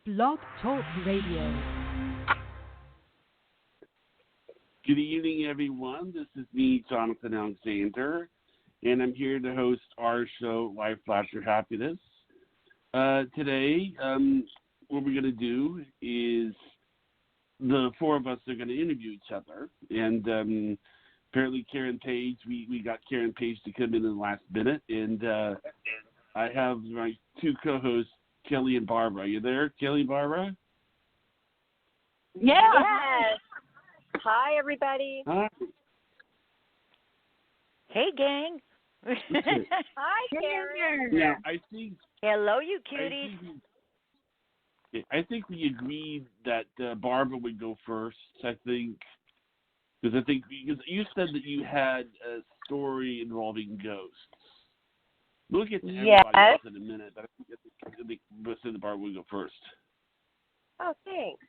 Blog Talk Radio. Good evening, everyone. This is me, Jonathan Alexander, and I'm here to host our show, Life Flash Your Happiness. Today, what we're going to do is the four of us are going to interview each other. And apparently Karen Page, we got Karen Page to come in the last minute. And I have my two co-hosts, Kelly and Barbara. Are you there, Kelly and Barbara? Yeah. Yes. Hi, everybody. Hi. Hey, gang. Hi, Karen. Yeah, I think... Hello, you cuties. I think we agreed that Barbara would go first. Because you said that you had a story involving ghosts. We'll get to everybody else in a minute, but I think Barbara would go first. Oh, thanks.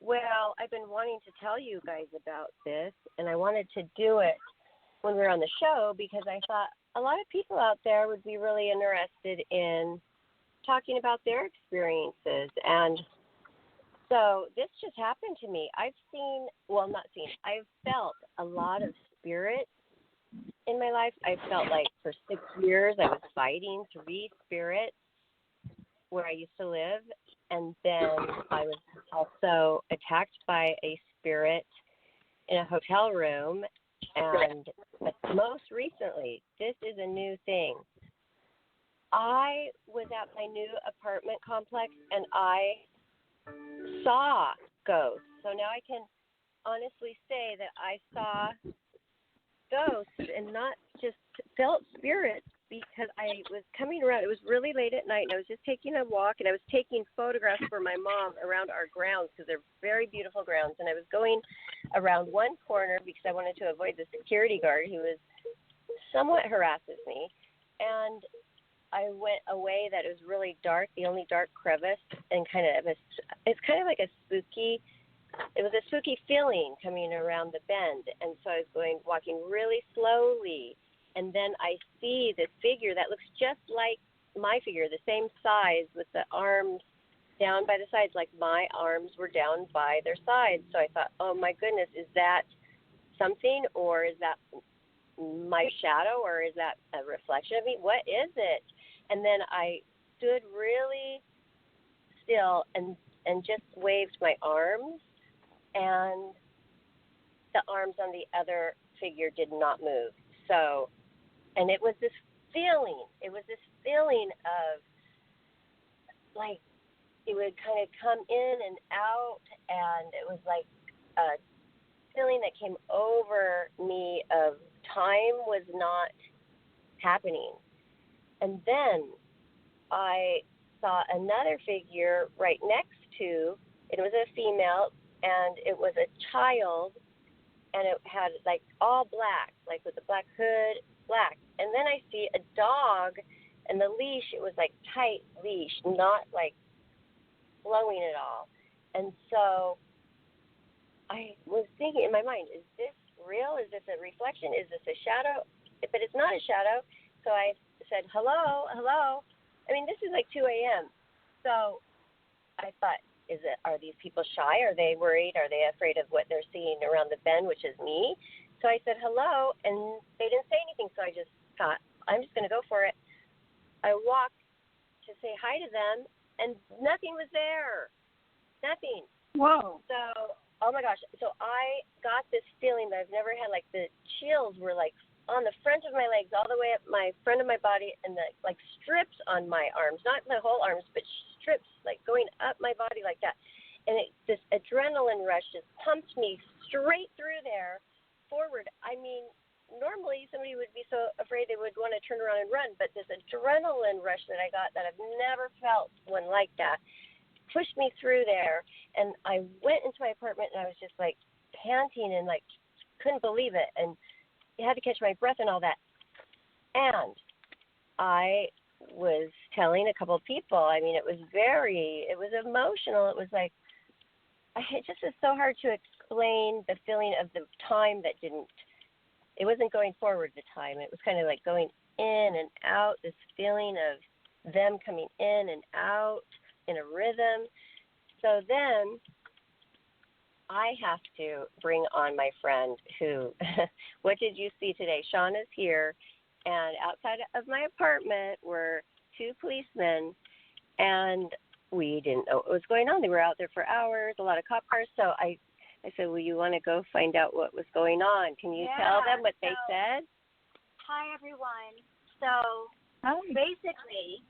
Well, I've been wanting to tell you guys about this, and I wanted to do it when we were on the show because I thought a lot of people out there would be really interested in talking about their experiences. And so this just happened to me. I've felt a lot of spirit in my life. I felt like for 6 years I was fighting 3 spirits where I used to live. And then I was also attacked by a spirit in a hotel room. And most recently, this is a new thing. I was at my new apartment complex and I saw ghosts. So now I can honestly say that I saw ghosts and not just felt spirits because I was coming around. It was really late at night and I was just taking a walk and I was taking photographs for my mom around our grounds because they're very beautiful grounds. And I was going around one corner because I wanted to avoid the security guard who was somewhat harasses me. And I went a way that it was really dark, the only dark crevice, and it's kind of like it was a spooky feeling coming around the bend. And so I was walking really slowly, and then I see this figure that looks just like my figure, the same size with the arms down by the sides, like my arms were down by their sides. So I thought, oh my goodness, is that something, or is that my shadow, or is that a reflection of me? What is it? And then I stood really still and just waved my arms, and the arms on the other figure did not move. So, and it was this feeling. It was this feeling of like it would kind of come in and out, and it was like a feeling that came over me of time was not happening. And then I saw another figure right next to, it was a female, and it was a child, and it had like all black, like with a black hood, black. And then I see a dog, and the leash, it was like tight leash, not like flowing at all. And so I was thinking in my mind, is this real? Is this a reflection? Is this a shadow? But it's not a shadow. So I said, hello. I mean, this is like 2 a.m. So I thought, are these people shy? Are they worried? Are they afraid of what they're seeing around the bend, which is me? So I said, hello, and they didn't say anything. So I just thought, I'm just going to go for it. I walked to say hi to them, and nothing was there. Nothing. Whoa. So, oh my gosh. So I got this feeling that I've never had, like the chills were like on the front of my legs, all the way up my front of my body, and the like strips on my arms, not the whole arms, but strips like going up my body like that. And this adrenaline rush just pumped me straight through there, forward. I mean, normally somebody would be so afraid they would want to turn around and run, but this adrenaline rush that I got that I've never felt one like that pushed me through there. And I went into my apartment and I was just like panting and like couldn't believe it. And had to catch my breath and all that. And I was telling a couple of people, I mean, it was emotional. It was like, it just is so hard to explain the feeling of the time that it wasn't going forward the time. It was kind of like going in and out, this feeling of them coming in and out in a rhythm. So then I have to bring on my friend who, what did you see today? Sean is here, and outside of my apartment were two policemen, and we didn't know what was going on. They were out there for hours, a lot of cop cars. So I said, well, you want to go find out what was going on? Can you tell them what they said? Hi, everyone. So basically,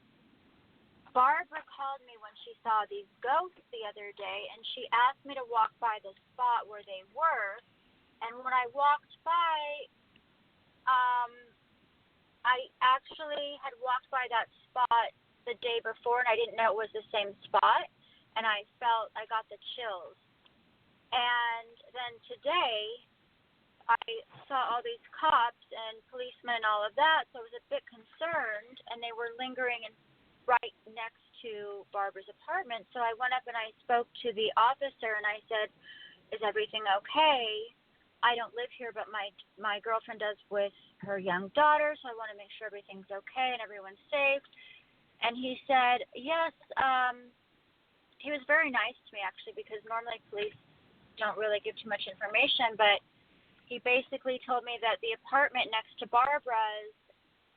Barbara called me when she saw these ghosts the other day, and she asked me to walk by the spot where they were. And when I walked by, I actually had walked by that spot the day before, and I didn't know it was the same spot, and I got the chills. And then today, I saw all these cops and policemen and all of that, so I was a bit concerned, and they were lingering right next to Barbara's apartment. So I went up and I spoke to the officer, and I said, is everything okay? I don't live here, but my girlfriend does with her young daughter, so I want to make sure everything's okay and everyone's safe. And he said, yes. He was very nice to me, actually, because normally police don't really give too much information, but he basically told me that the apartment next to Barbara's,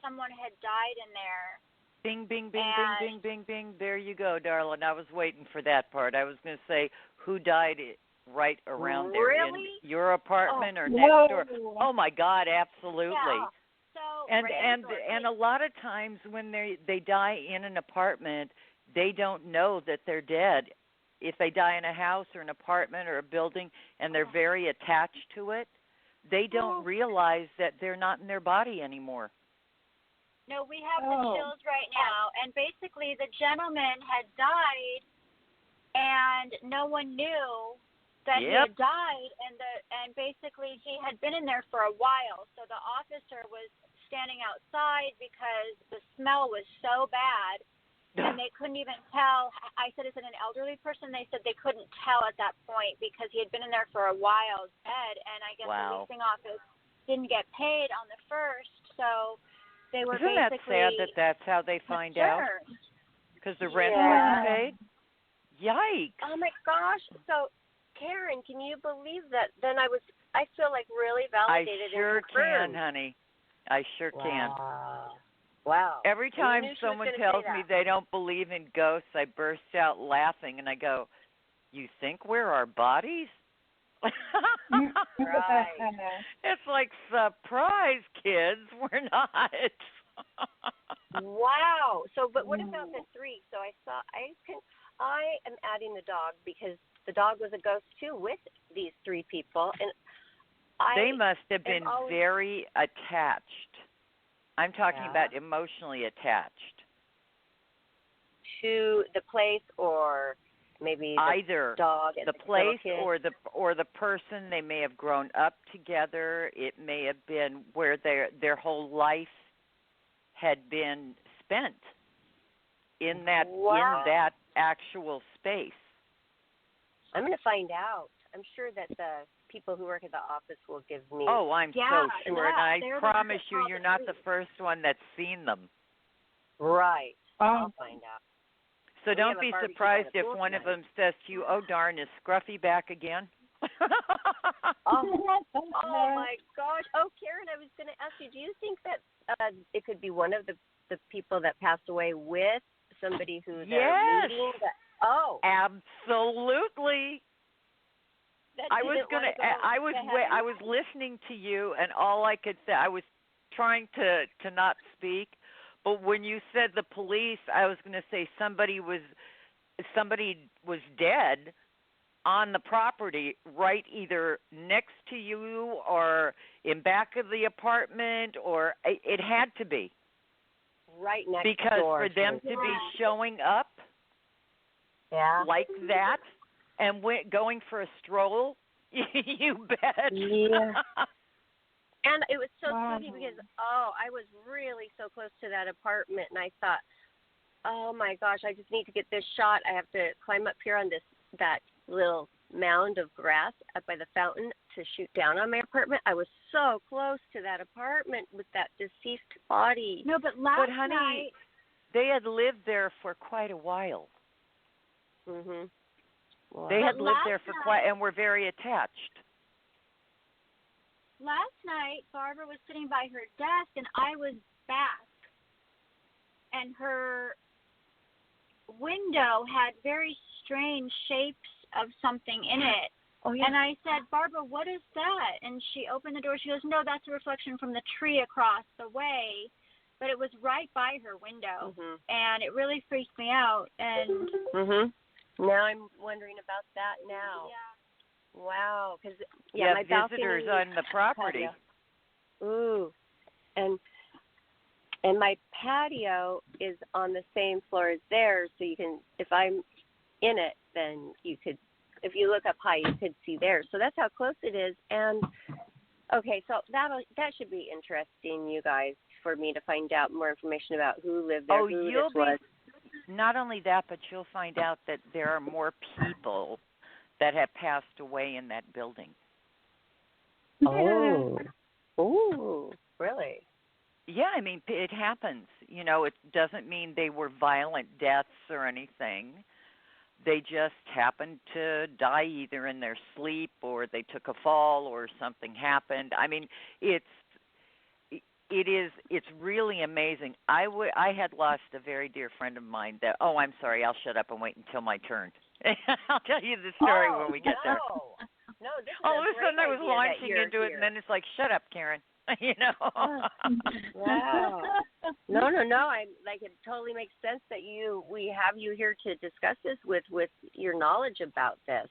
someone had died in there. Bing, bing, bing, bing, bing, bing, bing. There you go, darling. I was waiting for that part. I was going to say, who died right around there? Really? In your apartment or next door? Oh, my God, absolutely. Yeah. So, and a lot of times when they die in an apartment, they don't know that they're dead. If they die in a house or an apartment or a building and they're very attached to it, they don't realize that they're not in their body anymore. No, we have the chills right now. And basically the gentleman had died and no one knew that he had died, and basically he had been in there for a while. So the officer was standing outside because the smell was so bad. And they couldn't even tell. I said, is it an elderly person? They said they couldn't tell at that point because he had been in there for a while dead. And I guess the leasing office didn't get paid on the first. So they were Isn't basically. Isn't that sad that that's how they find out? Because the rent wasn't paid? Yikes. Oh, my gosh. So, Karen, can you believe that? Then I feel like really validated. I sure can, honey. I sure can. Wow. Every time someone tells me they don't believe in ghosts, I burst out laughing and I go, you think we're our bodies? Right. It's like, surprise, kids, we're not. Wow. So, but what about the three? So I am adding the dog because the dog was a ghost too with these three people, and they must have been very attached. I'm talking about emotionally attached to the place, or maybe the either dog and the place or the person. They may have grown up together. It may have been where their whole life had been spent in that actual space. I'm going to find out. I'm sure that the people who work at the office will give me. Oh, I'm so sure, and I promise you, you're not the first one that's seen them. Right. I'll find out. So don't be surprised if one of them says to you, "Oh darn, is Scruffy back again?" Oh my gosh! Oh, Karen, I was going to ask you. Do you think that it could be one of the people that passed away with somebody who they're meeting? Absolutely. I was listening to you, and all I could say, I was trying to not speak, but when you said the police, I was going to say somebody was dead on the property, right, either next to you or in back of the apartment, or it had to be right next because door. For them to be showing up like that. And going for a stroll, you bet. Yeah. And it was so funny because, I was really so close to that apartment, and I thought, oh, my gosh, I just need to get this shot. I have to climb up here on that little mound of grass up by the fountain to shoot down on my apartment. I was so close to that apartment with that deceased body. No, but honey, night, they had lived there for quite a while. Mhm. Wow. They had But lived there last for night- quite, and were very attached. Last night, Barbara was sitting by her desk, and I was back, and her window had very strange shapes of something in it. Oh, yeah. And I said, Barbara, what is that? And she opened the door. She goes, no, that's a reflection from the tree across the way. But it was right by her window, and it really freaked me out. And Now I'm wondering about that now. yeah. Wow, because Yeah, my visitors balcony, on the property. Ooh, and my patio is on the same floor as theirs, so you can, if I'm in it, then you could, if you look up high, you could see theirs. So that's how close it is. And okay, so that should be interesting, you guys, for me to find out more information about who lived there, who you'll this was. Not only that, but you'll find out that there are more people that have passed away in that building. Oh, ooh, really? Yeah, I mean, it happens. You know, it doesn't mean they were violent deaths or anything. They just happened to die either in their sleep or they took a fall or something happened. I mean, it's really amazing. I had lost a very dear friend of mine that, I'm sorry, I'll shut up and wait until my turn. I'll tell you the story when we get there. No, this is All of a great sudden I was idea launching that into you're it, and then it's like, shut up, Karen. You know? Wow. No. It totally makes sense that we have you here to discuss this with your knowledge about this.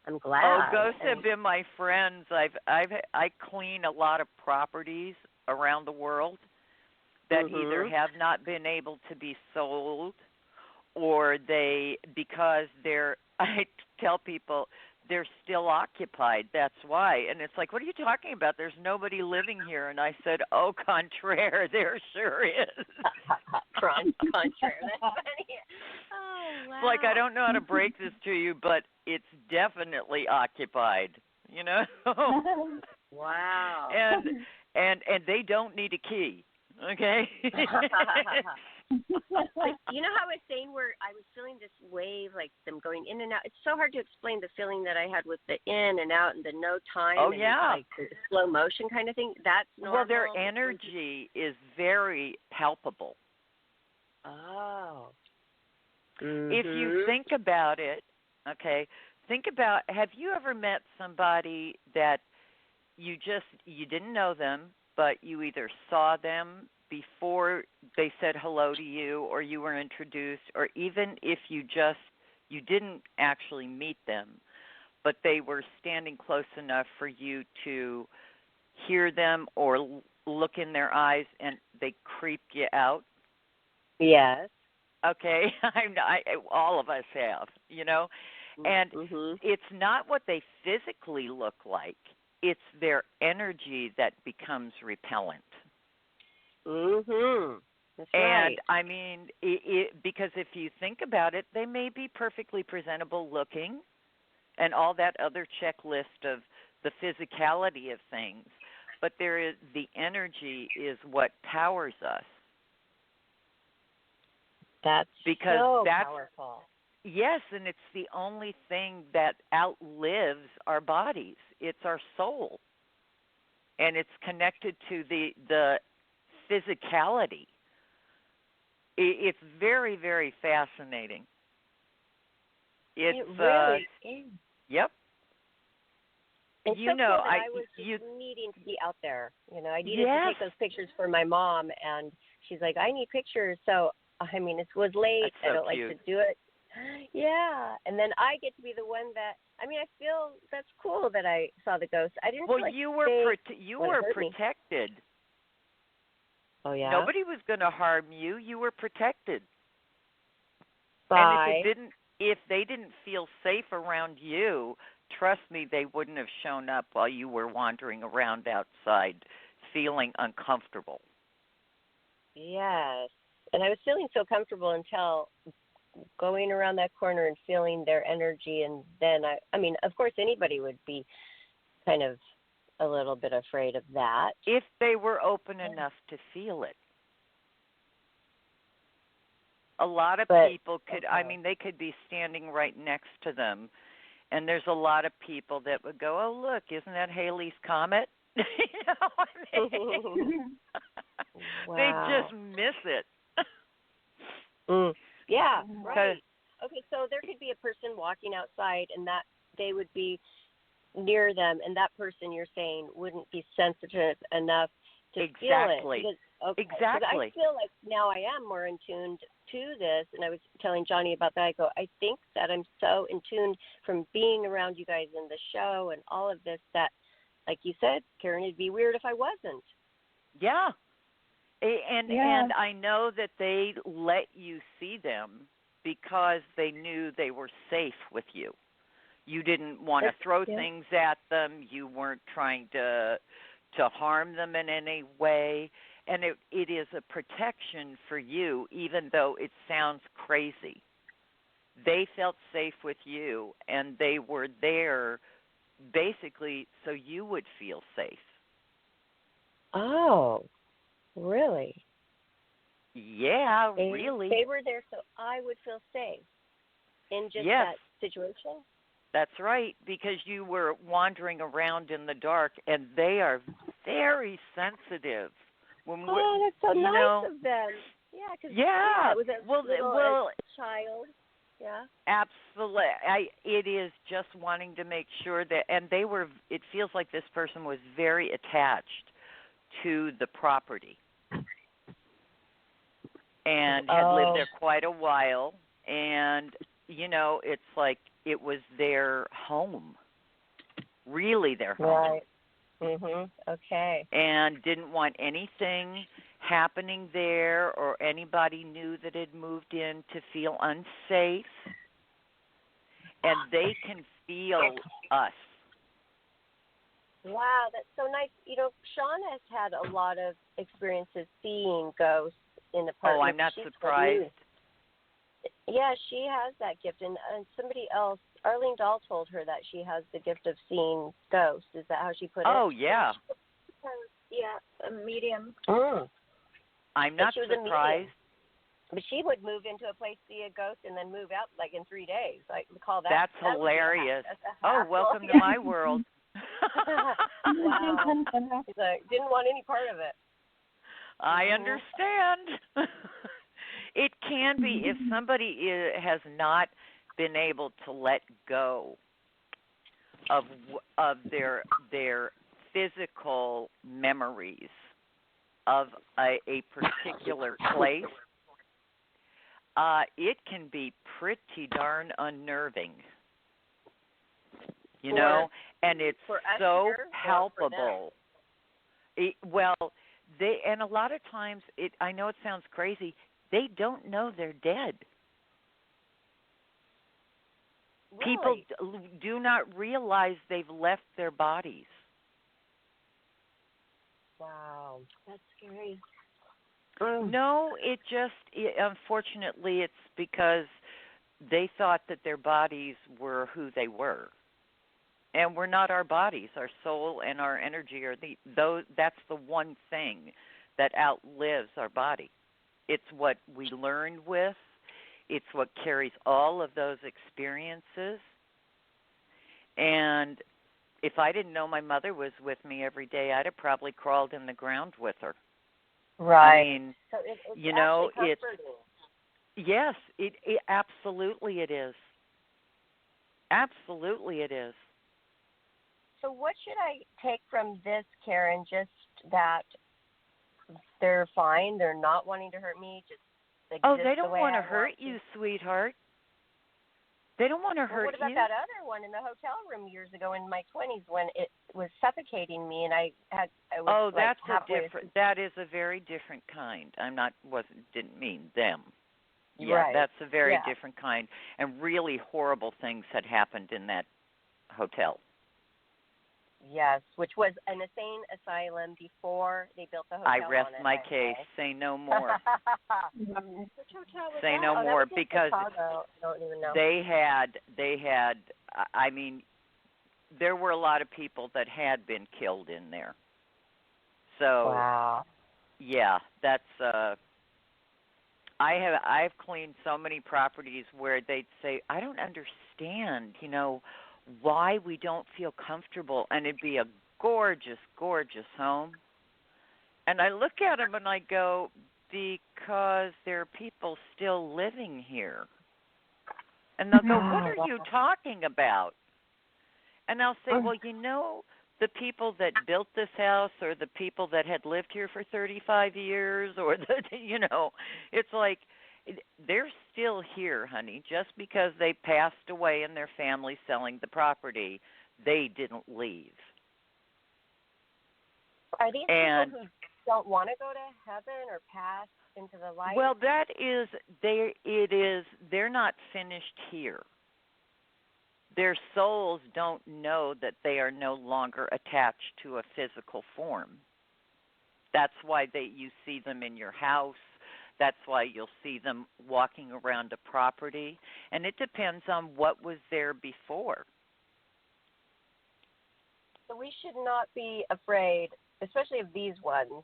I'm glad. Oh, ghosts have been my friends. I clean a lot of properties around the world that either have not been able to be sold, or because I tell people they're still occupied. That's why. And it's like, what are you talking about? There's nobody living here. And I said, au contraire, there sure is. Contraire. That's funny. Oh, wow. It's like, I don't know how to break this to you, but it's definitely occupied, you know? Wow. And they don't need a key, okay? You know how I was saying where I was feeling this wave, like them going in and out? It's so hard to explain the feeling that I had with the in and out and the no time. Oh, and yeah. like the slow motion kind of thing. That's normal. Well, their energy is very palpable. Oh. If you think about it, okay, have you ever met somebody that you didn't know them, but you either saw them before they said hello to you, or you were introduced, or even if you didn't actually meet them, but they were standing close enough for you to hear them or look in their eyes and they creeped you out? Yes. Okay, all of us have, you know, and it's not what they physically look like. It's their energy that becomes repellent. That's and right. I mean, because if you think about it, they may be perfectly presentable looking and all that other checklist of the physicality of things, but the energy is what powers us. That's powerful. Yes, and it's the only thing that outlives our bodies. It's our soul. And it's connected to the physicality. It's very, very fascinating. It really is. Yep. It's you so know, cool that I was just needing to be out there. You know, I needed to take those pictures for my mom, and she's like, I need pictures. So, I mean, it was late. So I don't cute. like to do it. Yeah. And then I get to be the one that, I mean, I feel that's cool that I saw the ghost. I didn't feel like you were protected. Oh, yeah? Nobody was going to harm you. You were protected. Bye. And if they didn't feel safe around you, trust me, they wouldn't have shown up while you were wandering around outside feeling uncomfortable. Yes. And I was feeling so comfortable until going around that corner and feeling their energy. And then, I mean, of course, anybody would be kind of a little bit afraid of that. If they were open enough to feel it. A lot of people could, I mean, they could be standing right next to them And there's a lot of people that would go, "Oh, look, isn't that Halley's Comet?" You know what I mean? Wow. They just miss it. Yeah, right. Okay, so there could be a person walking outside and that they would be near them, and that person, you're saying, wouldn't be sensitive enough to feel it. Because, okay, Exactly. I feel like now I am more in tune to this, and I was telling Johnny about that. I go, I think that I'm so in tune from being around you guys in the show and all of this that, like you said, Karen, it'd be weird if I wasn't. Yeah. And I know that they let you see them because they knew they were safe with you. You didn't want to throw things at them. You weren't trying to harm them in any way. And it is a protection for you, even though it sounds crazy. They felt safe with you, and they were there basically so you would feel safe. Oh, really? Yeah, really. They were there so I would feel safe in just Yes. that situation? That's right, because you were wandering around in the dark, and they are very sensitive. That's so nice of them. Yeah, because it was a child. Yeah. Absolutely. It is just wanting to make sure that, and it feels like this person was very attached to the property and had lived there quite a while, and, it's like it was their home, really their home. Right. Okay. And didn't want anything happening there or anybody new that had moved in to feel unsafe. And they can feel us. Wow, that's so nice. Shauna has had a lot of experiences seeing ghosts in apartments. Oh, I'm not surprised. Yeah, she has that gift. And somebody else, Arlene Dahl, told her that she has the gift of seeing ghosts. Is that how she put it? Oh, yeah. Yeah, a medium. I'm not surprised. But she would move into a place, see a ghost, and then move out like in 3 days. I call that. That's hilarious. Welcome to my world. Wow. She's like, didn't want any part of it. I understand. It can be if somebody has not been able to let go of their physical memories of a particular place. It can be pretty darn unnerving, and it's so palpable. And a lot of times, I know it sounds crazy, they don't know they're dead. Really? People do not realize they've left their bodies. Wow, that's scary. No, unfortunately, it's because they thought that their bodies were who they were. And we're not our bodies. Our soul and our energy that's the one thing that outlives our body. It's what we learn with. It's what carries all of those experiences. And if I didn't know my mother was with me every day, I'd have probably crawled in the ground with her. Right. I mean, so it's yes, it absolutely it is. Absolutely it is. So what should I take from this, Karen? Just that they're fine, they're not wanting to hurt me, just exist they don't want to hurt you, sweetheart. They don't want to hurt you. What about that other one in the hotel room years ago in my 20s when it was suffocating me and I was that is a very different kind. Didn't mean them. Yeah, right. That's a very different kind, and really horrible things had happened in that hotel. Yes, which was an insane asylum before they built the hotel. I rest my case. Say no more. Say no more, because I don't even know. they had. I mean, there were a lot of people that had been killed in there. So, wow. Yeah, that's. I've cleaned so many properties where they'd say, I don't understand, why we don't feel comfortable, and it'd be a gorgeous, gorgeous home. And I look at them and I go, because there are people still living here. And they'll go, what are you talking about? And I'll say, well, the people that built this house or the people that had lived here for 35 years or, it's like they're still here, honey. Just because they passed away and their family selling the property, they didn't leave. Are these people who don't want to go to heaven or pass into the light? Well, they're not finished here. Their souls don't know that they are no longer attached to a physical form. That's why you see them in your house. That's why you'll see them walking around a property. And it depends on what was there before. So we should not be afraid, especially of these ones.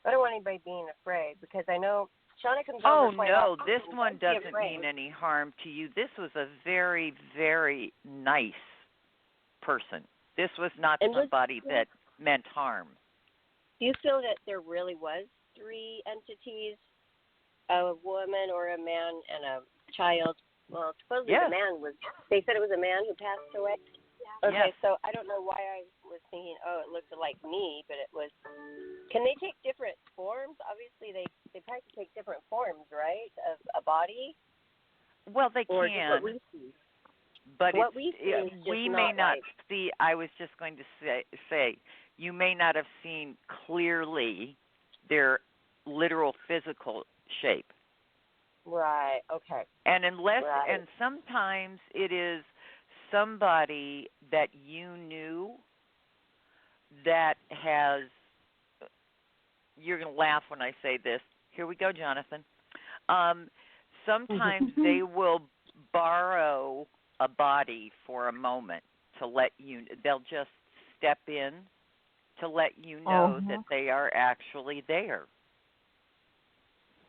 I don't want anybody being afraid because I know Shauna comes over quite often. Oh, no, this one doesn't mean any harm to you. This was a very, very nice person. This was not somebody that meant harm. Do you feel that there really was 3 entities, a woman or a man and a child? Well, supposedly the man they said it was a man who passed away. Yeah. Okay, so I don't know why I was thinking, it looked like me, but it was. Can they take different forms? Obviously, they probably take different forms, right, of a body? Well, they or can. What we see. But what we see is we just may not like. see. I was just going to say, you may not have seen clearly their literal physical shape. Right. Okay. And and sometimes it is somebody that you knew that has. You're going to laugh when I say this. Here we go, Jonathan. Sometimes they will borrow a body for a moment to let you. They'll just step in to let you know that they are actually there.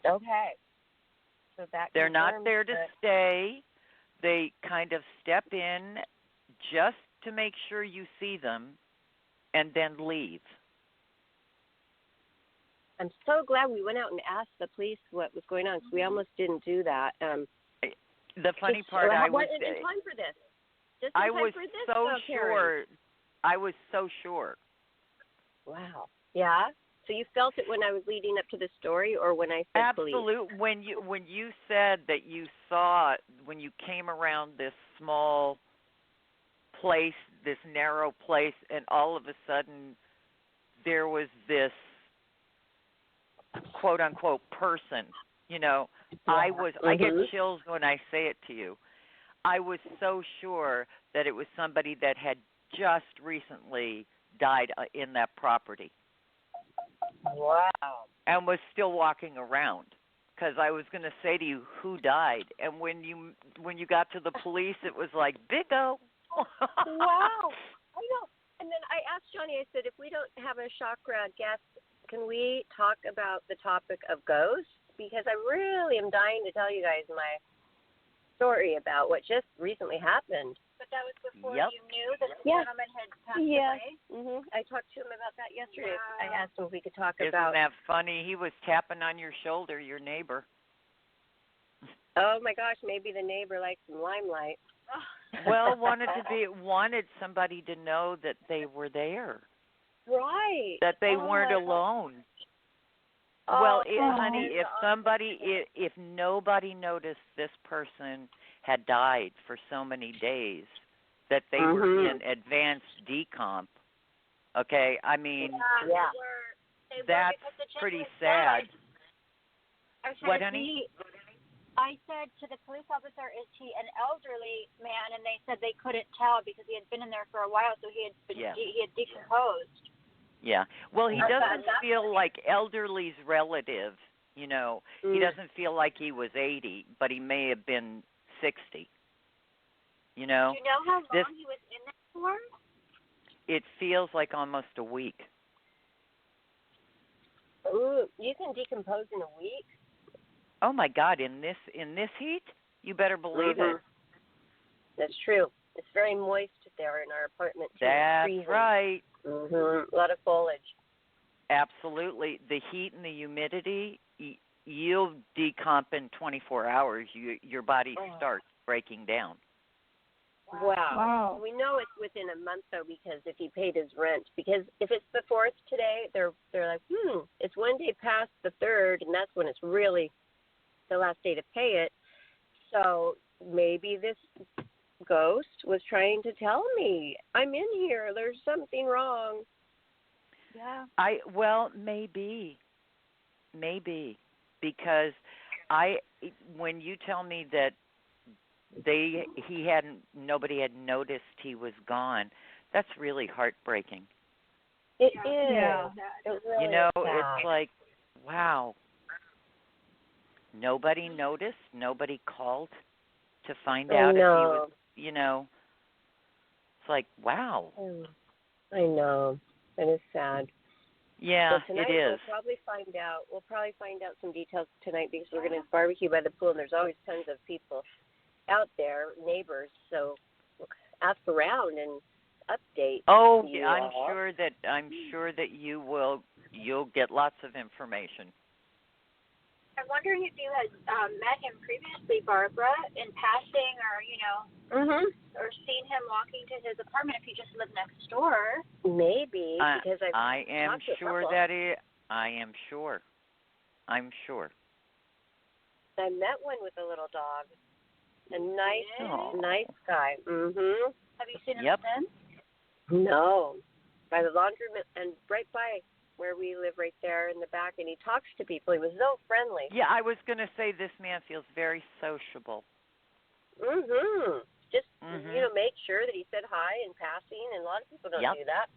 Okay. So they're not there to stay. They kind of step in just to make sure you see them and then leave. I'm so glad we went out and asked the police what was going on because we almost didn't do that. The funny part, I was in time for this. Just I was so sure. I was so sure. Wow. Yeah. So you felt it when I was leading up to the story, or when I said police? Absolutely. When you said that you saw when you came around this small place, this narrow place, and all of a sudden there was this quote unquote person. I get chills when I say it to you. I was so sure that it was somebody that had just recently died in that property. Wow. And was still walking around, because I was going to say to you who died, and when you got to the police, it was like big O. Wow. I know. And then I asked Johnny. I said, if we don't have a chakra guest, can we talk about the topic of ghosts? Because I really am dying to tell you guys my story about what just recently happened. But that was before you knew that the gentleman had passed away? Mm-hmm. I talked to him about that yesterday. Wow. I asked him if we could talk Isn't about... that funny? He was tapping on your shoulder, your neighbor. Oh, my gosh, maybe the neighbor likes some limelight. Well, wanted somebody to know that they were there. Right. That they weren't alone. Honey, if nobody noticed this person had died for so many days, that they were in advanced decomp, okay? I mean, that's pretty sad. What, honey? I said to the police officer, is he an elderly man? And they said they couldn't tell because he had been in there for a while, so he had decomposed. Yeah. Well, he doesn't feel like elderly's relative, He doesn't feel like he was 80, but he may have been 60. Do you know how long he was in there for? It feels like almost a week. Ooh, you can decompose in a week? Oh my God, in this heat? You better believe it. That's true. very moist there in our apartment too. That's right. A lot of foliage. Absolutely. The heat and the humidity, you'll decomp in 24 hours. Your body starts breaking down. Wow. We know it's within a month though, because if he paid his rent, because if it's the 4th today, they're like, it's one day past the 3rd, and that's when it's really the last day to pay it. So maybe this ghost was trying to tell me, I'm in here, there's something wrong. Yeah. Maybe because when you tell me that nobody had noticed he was gone, that's really heartbreaking. It is. Yeah. It really it's like, wow. Nobody noticed. Nobody called to find out if he was, It's like, wow. I know. It is sad. Yeah, so tonight it is. We'll probably find out some details tonight, because we're going to barbecue by the pool, and there's always tons of people out there, neighbors. So ask around and update. Oh, yeah, I'm sure that you'll get lots of information. I'm wondering if you had met him previously, Barbara, in passing, or or seen him walking to his apartment if he just lived next door. Maybe, because I am sure that it. I am sure. I'm sure. I met one with a little dog. A nice guy. Have you seen him since? No, by the laundromat and right by where we live, right there in the back, and he talks to people. He was so friendly. Yeah, I was going to say this man feels very sociable. Just make sure that he said hi in passing, and a lot of people don't do that.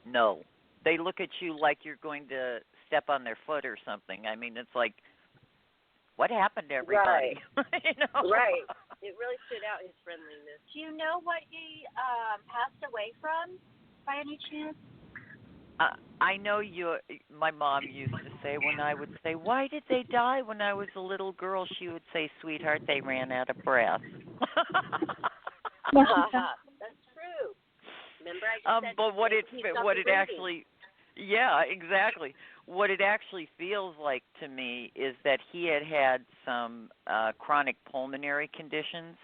No, they look at you like you're going to step on their foot or something. I mean, it's like, what happened to everybody? Right. Right. It really stood out, his friendliness. Do you know what he passed away from, by any chance? I know my mom used to say, when I would say, why did they die when I was a little girl, she would say, sweetheart, they ran out of breath. That's true. Remember I just said but what it actually, yeah, exactly. What it actually feels like to me is that he had some chronic pulmonary conditions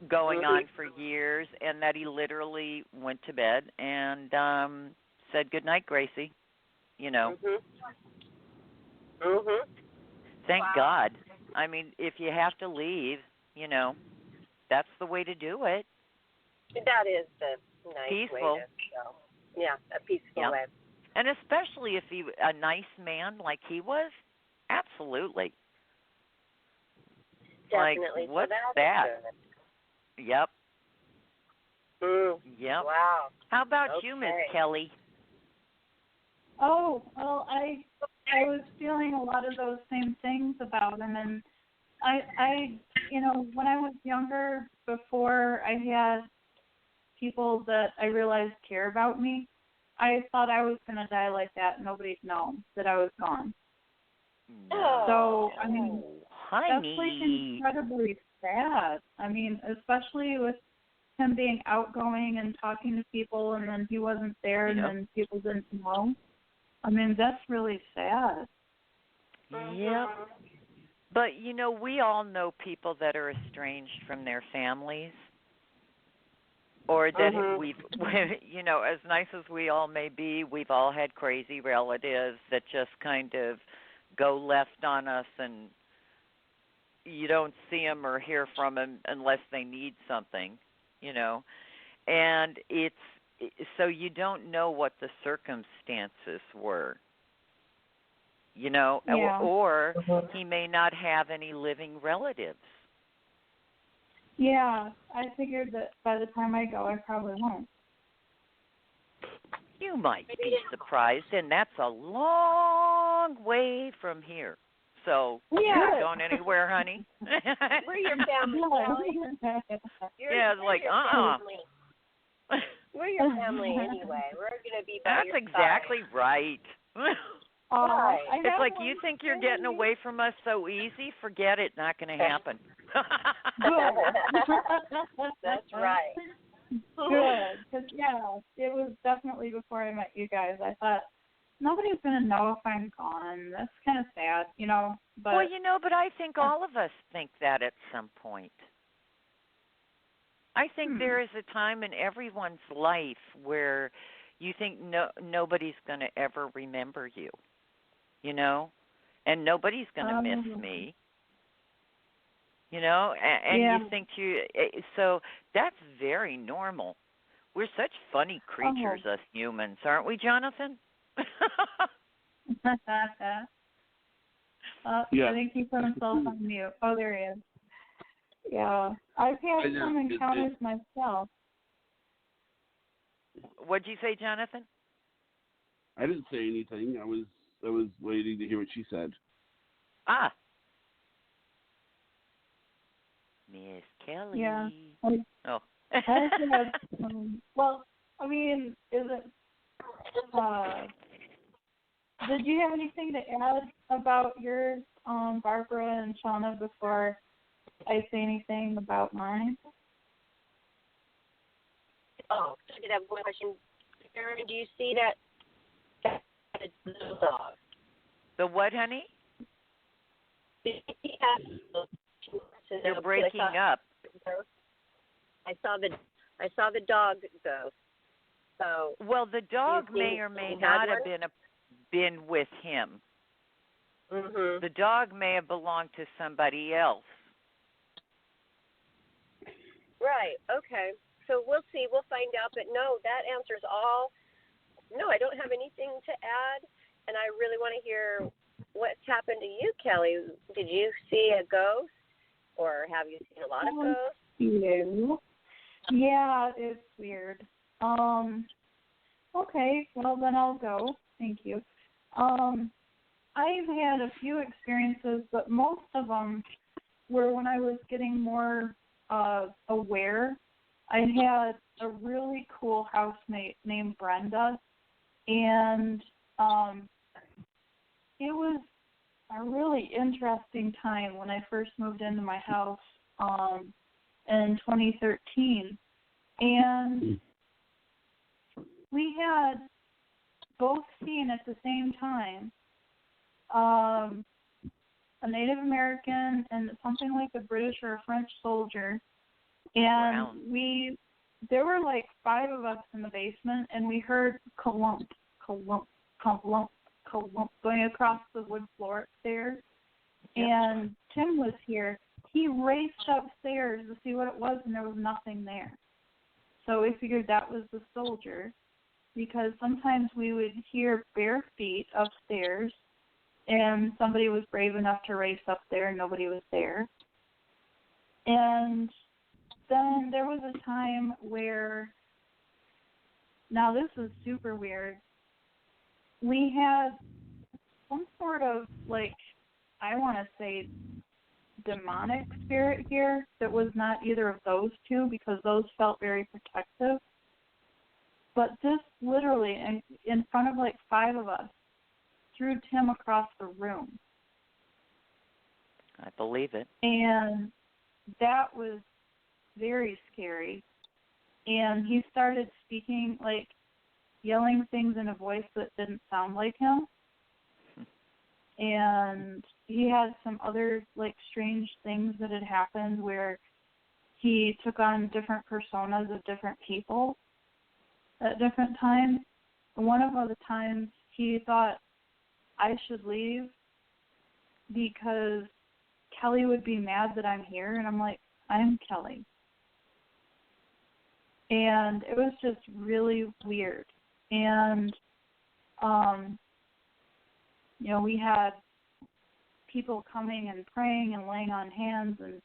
going on for years, and that he literally went to bed and said, good night, Gracie. Thank God. I mean, if you have to leave, that's the way to do it. That is the nice peaceful. way to go. Yeah, a peaceful way. And especially if he a nice man like he was, absolutely. Definitely. Like, what's so that? Good. Yep. Yep. Wow. How about you, Miss Kelly? Oh, well, I was feeling a lot of those same things about him, and I when I was younger, before I had people that I realized care about me, I thought I was going to die like that and nobody'd know that I was gone. So, I mean, that's like incredibly sad. I mean, especially with him being outgoing and talking to people, and then he wasn't there, and then people didn't know. I mean, that's really sad. Yep. But, we all know people that are estranged from their families. Or that we've, as nice as we all may be, we've all had crazy relatives that just kind of go left on us, and you don't see them or hear from them unless they need something, And so you don't know what the circumstances were, or he may not have any living relatives. Yeah, I figured that by the time I go, I probably won't. You might be surprised, and that's a long way from here. So you're not going anywhere, honey. We're your family, Kelly. It's like, We're your family anyway. We're going to be by That's your exactly side. right. It's like you think you're getting away from us so easy. Forget it. Not going to happen. That's right. Good. Because, it was definitely before I met you guys. I thought, nobody's going to know if I'm gone. That's kind of sad, But, but I think all of us think that at some point. I think there is a time in everyone's life where you think nobody's going to ever remember you, and nobody's going to miss me, and you think so that's very normal. We're such funny creatures, us humans, aren't we, Jonathan? I think he put himself on mute. Oh, there he is. Yeah, I've had some encounters myself. What'd you say, Jonathan? I didn't say anything. I was waiting to hear what she said. Ah, Miss Kelly. Yeah. Oh. Well, I mean, is it? Did you have anything to add about yours, Barbara and Shauna, before I say anything about mine? Oh, I did have one question. Erin, do you see that little dog? The what, honey? You're breaking up. I saw the dog ghost. So. Well, the dog may or may not have been with him. Mm-hmm. The dog may have belonged to somebody else. Right. Okay. So we'll see. We'll find out. But no, that answers all. No, I don't have anything to add, and I really want to hear what's happened to you, Kelly. Did you see a ghost, or have you seen a lot of ghosts? Yeah, it's weird. Okay, well then I'll go. Thank you. I've had a few experiences, but most of them were when I was getting more aware. I had a really cool housemate named Brenda, and it was a really interesting time when I first moved into my house in 2013. And we had both seen at the same time a Native American and something like a British or a French soldier. And there were like 5 of us in the basement, and we heard clump, clump, clump, clump going across the wood floor upstairs. Yep. And Tim was here. He raced upstairs to see what it was, and there was nothing there. So we figured that was the soldier, because sometimes we would hear bare feet upstairs, and somebody was brave enough to race up there, and nobody was there. And then there was a time where, now this is super weird, we had some sort of, like, I want to say demonic spirit here that was not either of those two, because those felt very protective. But this literally, in front of like 5 of us, threw Tim across the room. I believe it. And that was very scary. And he started speaking, like, yelling things in a voice that didn't sound like him. And he had some other, like, strange things that had happened where he took on different personas of different people at different times. And one of the times he thought I should leave because Kelly would be mad that I'm here. And I'm like, I'm Kelly. And it was just really weird. And, we had people coming and praying and laying on hands and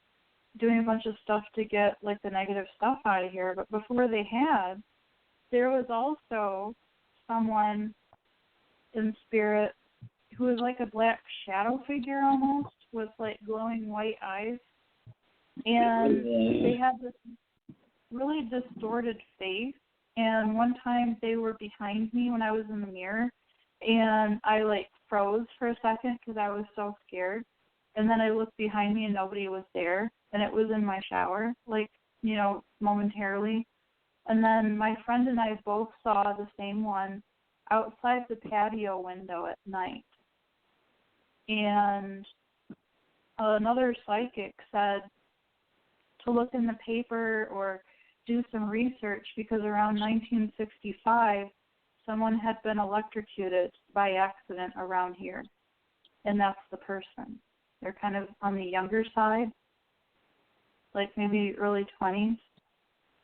doing a bunch of stuff to get, like, the negative stuff out of here. But before they had, there was also someone in spirit who was like a black shadow figure almost, with, like, glowing white eyes. And they had this really distorted face. And one time they were behind me when I was in the mirror, and I, like, froze for a second because I was so scared. And then I looked behind me and nobody was there. And it was in my shower, like, momentarily. And then my friend and I both saw the same one outside the patio window at night. And another psychic said to look in the paper or do some research because around 1965, someone had been electrocuted by accident around here. And that's the person. They're kind of on the younger side, like maybe early 20s.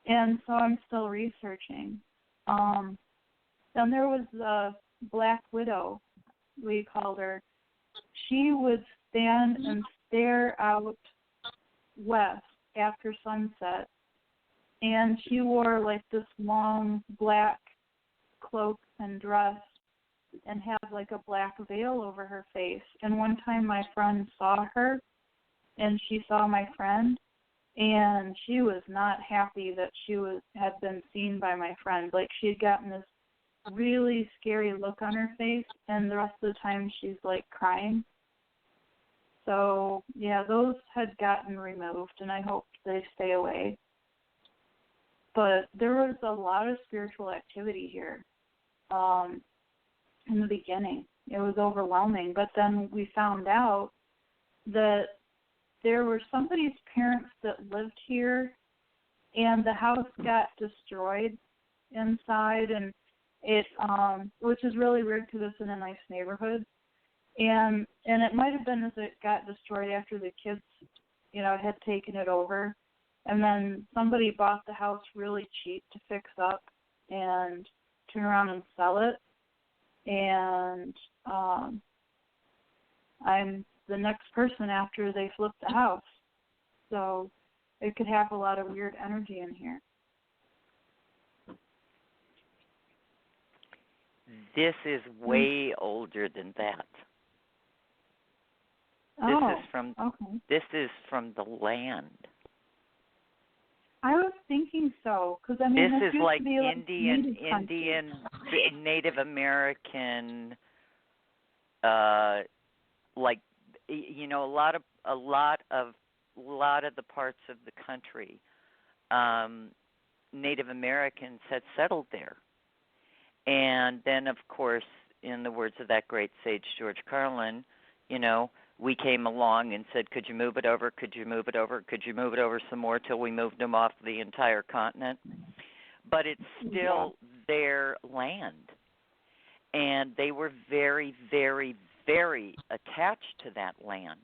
And so I'm still researching. Then there was the Black Widow, we called her. She would stand and stare out west after sunset. And she wore like this long black cloak and dress and had like a black veil over her face. And one time my friend saw her and she saw my friend, and she was not happy that she had been seen by my friend. Like, she had gotten this really scary look on her face, and the rest of the time she's like crying. So yeah, those had gotten removed, and I hope they stay away. But there was a lot of spiritual activity here in the beginning. It was overwhelming, but then we found out that there were somebody's parents that lived here, and the house got destroyed inside, and it, which is really weird because it's in a nice neighborhood, and it might have been as it got destroyed after the kids, had taken it over, and then somebody bought the house really cheap to fix up and turn around and sell it, and I'm the next person after they flip the house. So it could have a lot of weird energy in here. This is way older than that. Okay. This is from the land. I was thinking so, because I mean, this is like Indian, Native American, like, a lot of the parts of the country, Native Americans had settled there, and then of course, in the words of that great sage George Carlin, we came along and said, could you move it over? Could you move it over? Could you move it over some more till we moved them off the entire continent? But it's still their land. And they were very, very, very attached to that land.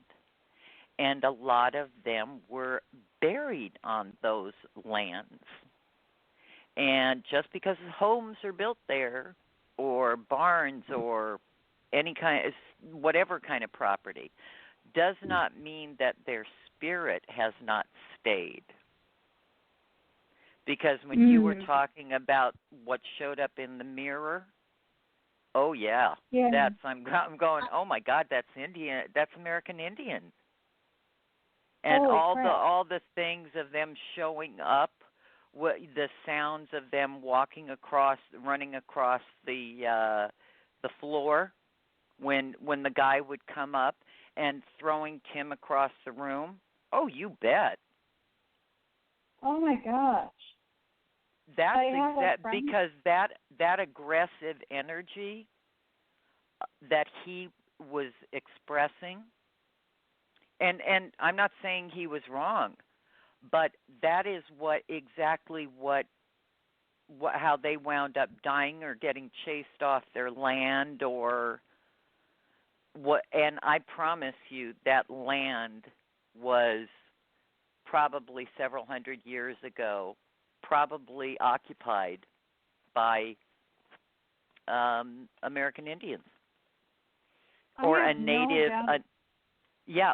And a lot of them were buried on those lands. And just because homes are built there, or barns, or any kind of, whatever kind of property, does not mean that their spirit has not stayed. Because when you were talking about what showed up in the mirror, oh yeah. I'm going, oh my God, that's Indian, that's American Indian. And all the things of them showing up, the sounds of them running across the floor when the guy would come up and throwing Tim across the room. Oh, you bet. Oh my gosh. That's because that aggressive energy that he was expressing, and I'm not saying he was wrong, but that is how they wound up dying or getting chased off their land or what. And I promise you that land was probably several hundred years ago probably occupied by American Indians or a native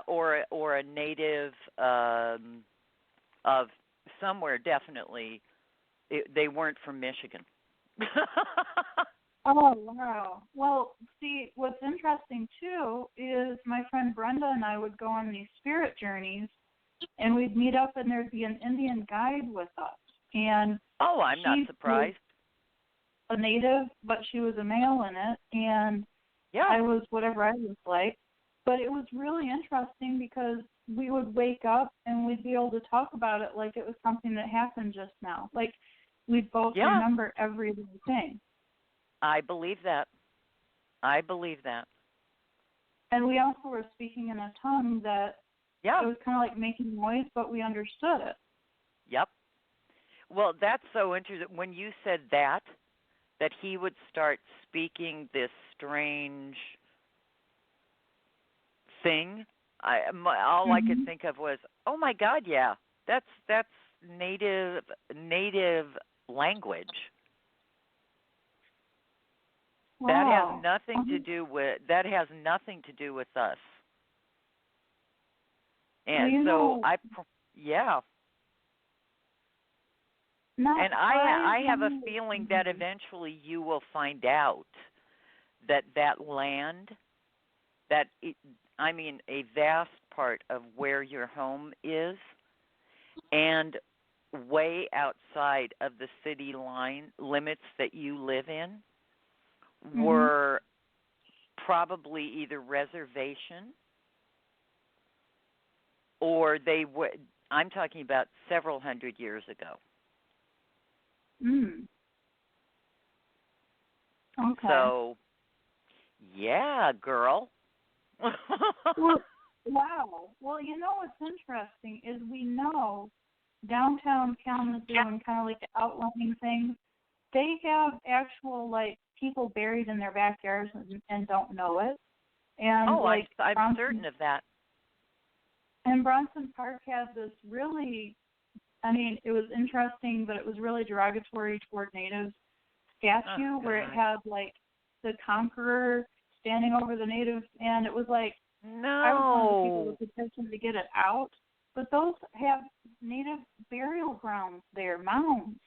or a native of somewhere. Definitely they weren't from Michigan. Oh, wow. Well, see, what's interesting, too, is my friend Brenda and I would go on these spirit journeys, and we'd meet up, and there'd be an Indian guide with us. And I'm not surprised. A native, but she was a male in it, and Yeah. I was whatever I was like. But it was really interesting because we would wake up and we'd be able to talk about it like it was something that happened just now. Like we'd both Yeah. remember every little thing. I believe that. I believe that. And we also were speaking in a tongue that Yeah. it was kind of like making noise, but we understood it. Yep. Well, that's so interesting. When you said that he would start speaking this strange thing, all I could think of was, oh my God, yeah, that's native language. Wow. That has nothing to do with us. And well, yeah. And I have a feeling that eventually you will find out that land, a vast part of where your home is, and way outside of the city limits that you live in, were probably either reservation or they would. I'm talking about several hundred years ago. Okay. So, yeah, girl. Well, wow. Well, what's interesting is we know downtown Kalamazoo and kind of like the outlying things, they have actual like people buried in their backyards and don't know it. And I'm certain of that. And Bronson Park had this really, it was interesting, but it was really derogatory toward natives statue where it had like the conqueror standing over the natives, and it was like I was one of the people with the petition to get it out. But those have native burial grounds there, mounds.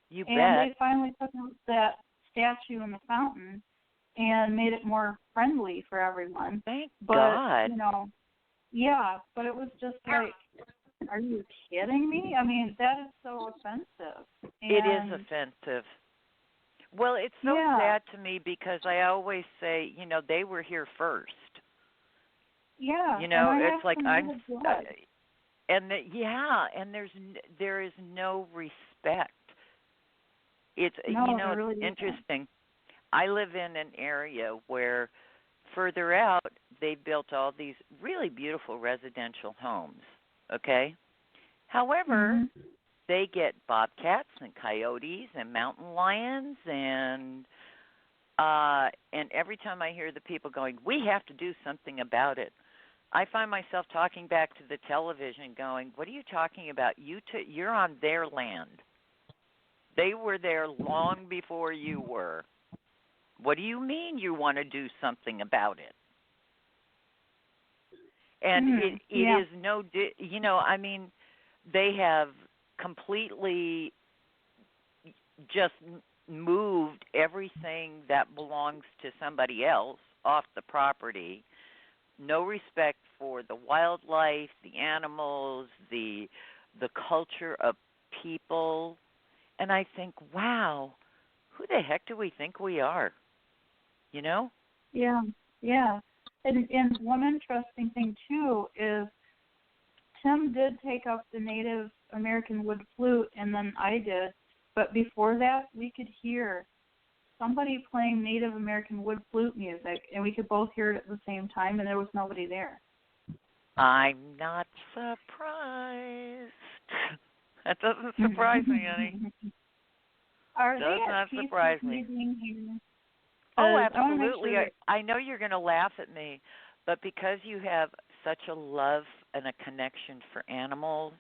You and bet. They finally took out that statue in the fountain and made it more friendly for everyone. Thank but, God. Yeah, but it was just like, are you kidding me? That is so offensive. It is offensive. Well, it's so sad to me because I always say, they were here first. Yeah. It's like and there is no respect. It's really interesting. Isn't. I live in an area where further out they built all these really beautiful residential homes, okay? However, they get bobcats and coyotes and mountain lions and every time I hear the people going, we have to do something about it, I find myself talking back to the television going, what are you talking about? You're on their land. They were there long before you were. What do you mean you want to do something about it? And it is they have completely just moved everything that belongs to somebody else off the property. No respect for the wildlife, the animals, the culture of people. And I think, wow, who the heck do we think we are? Yeah. And one interesting thing, too, is Tim did take up the Native American wood flute, and then I did. But before that, we could hear somebody playing Native American wood flute music, and we could both hear it at the same time, and there was nobody there. I'm not surprised. That doesn't surprise me any. Does not surprise me. Oh, absolutely. Sure I know you're going to laugh at me, but because you have such a love and a connection for animals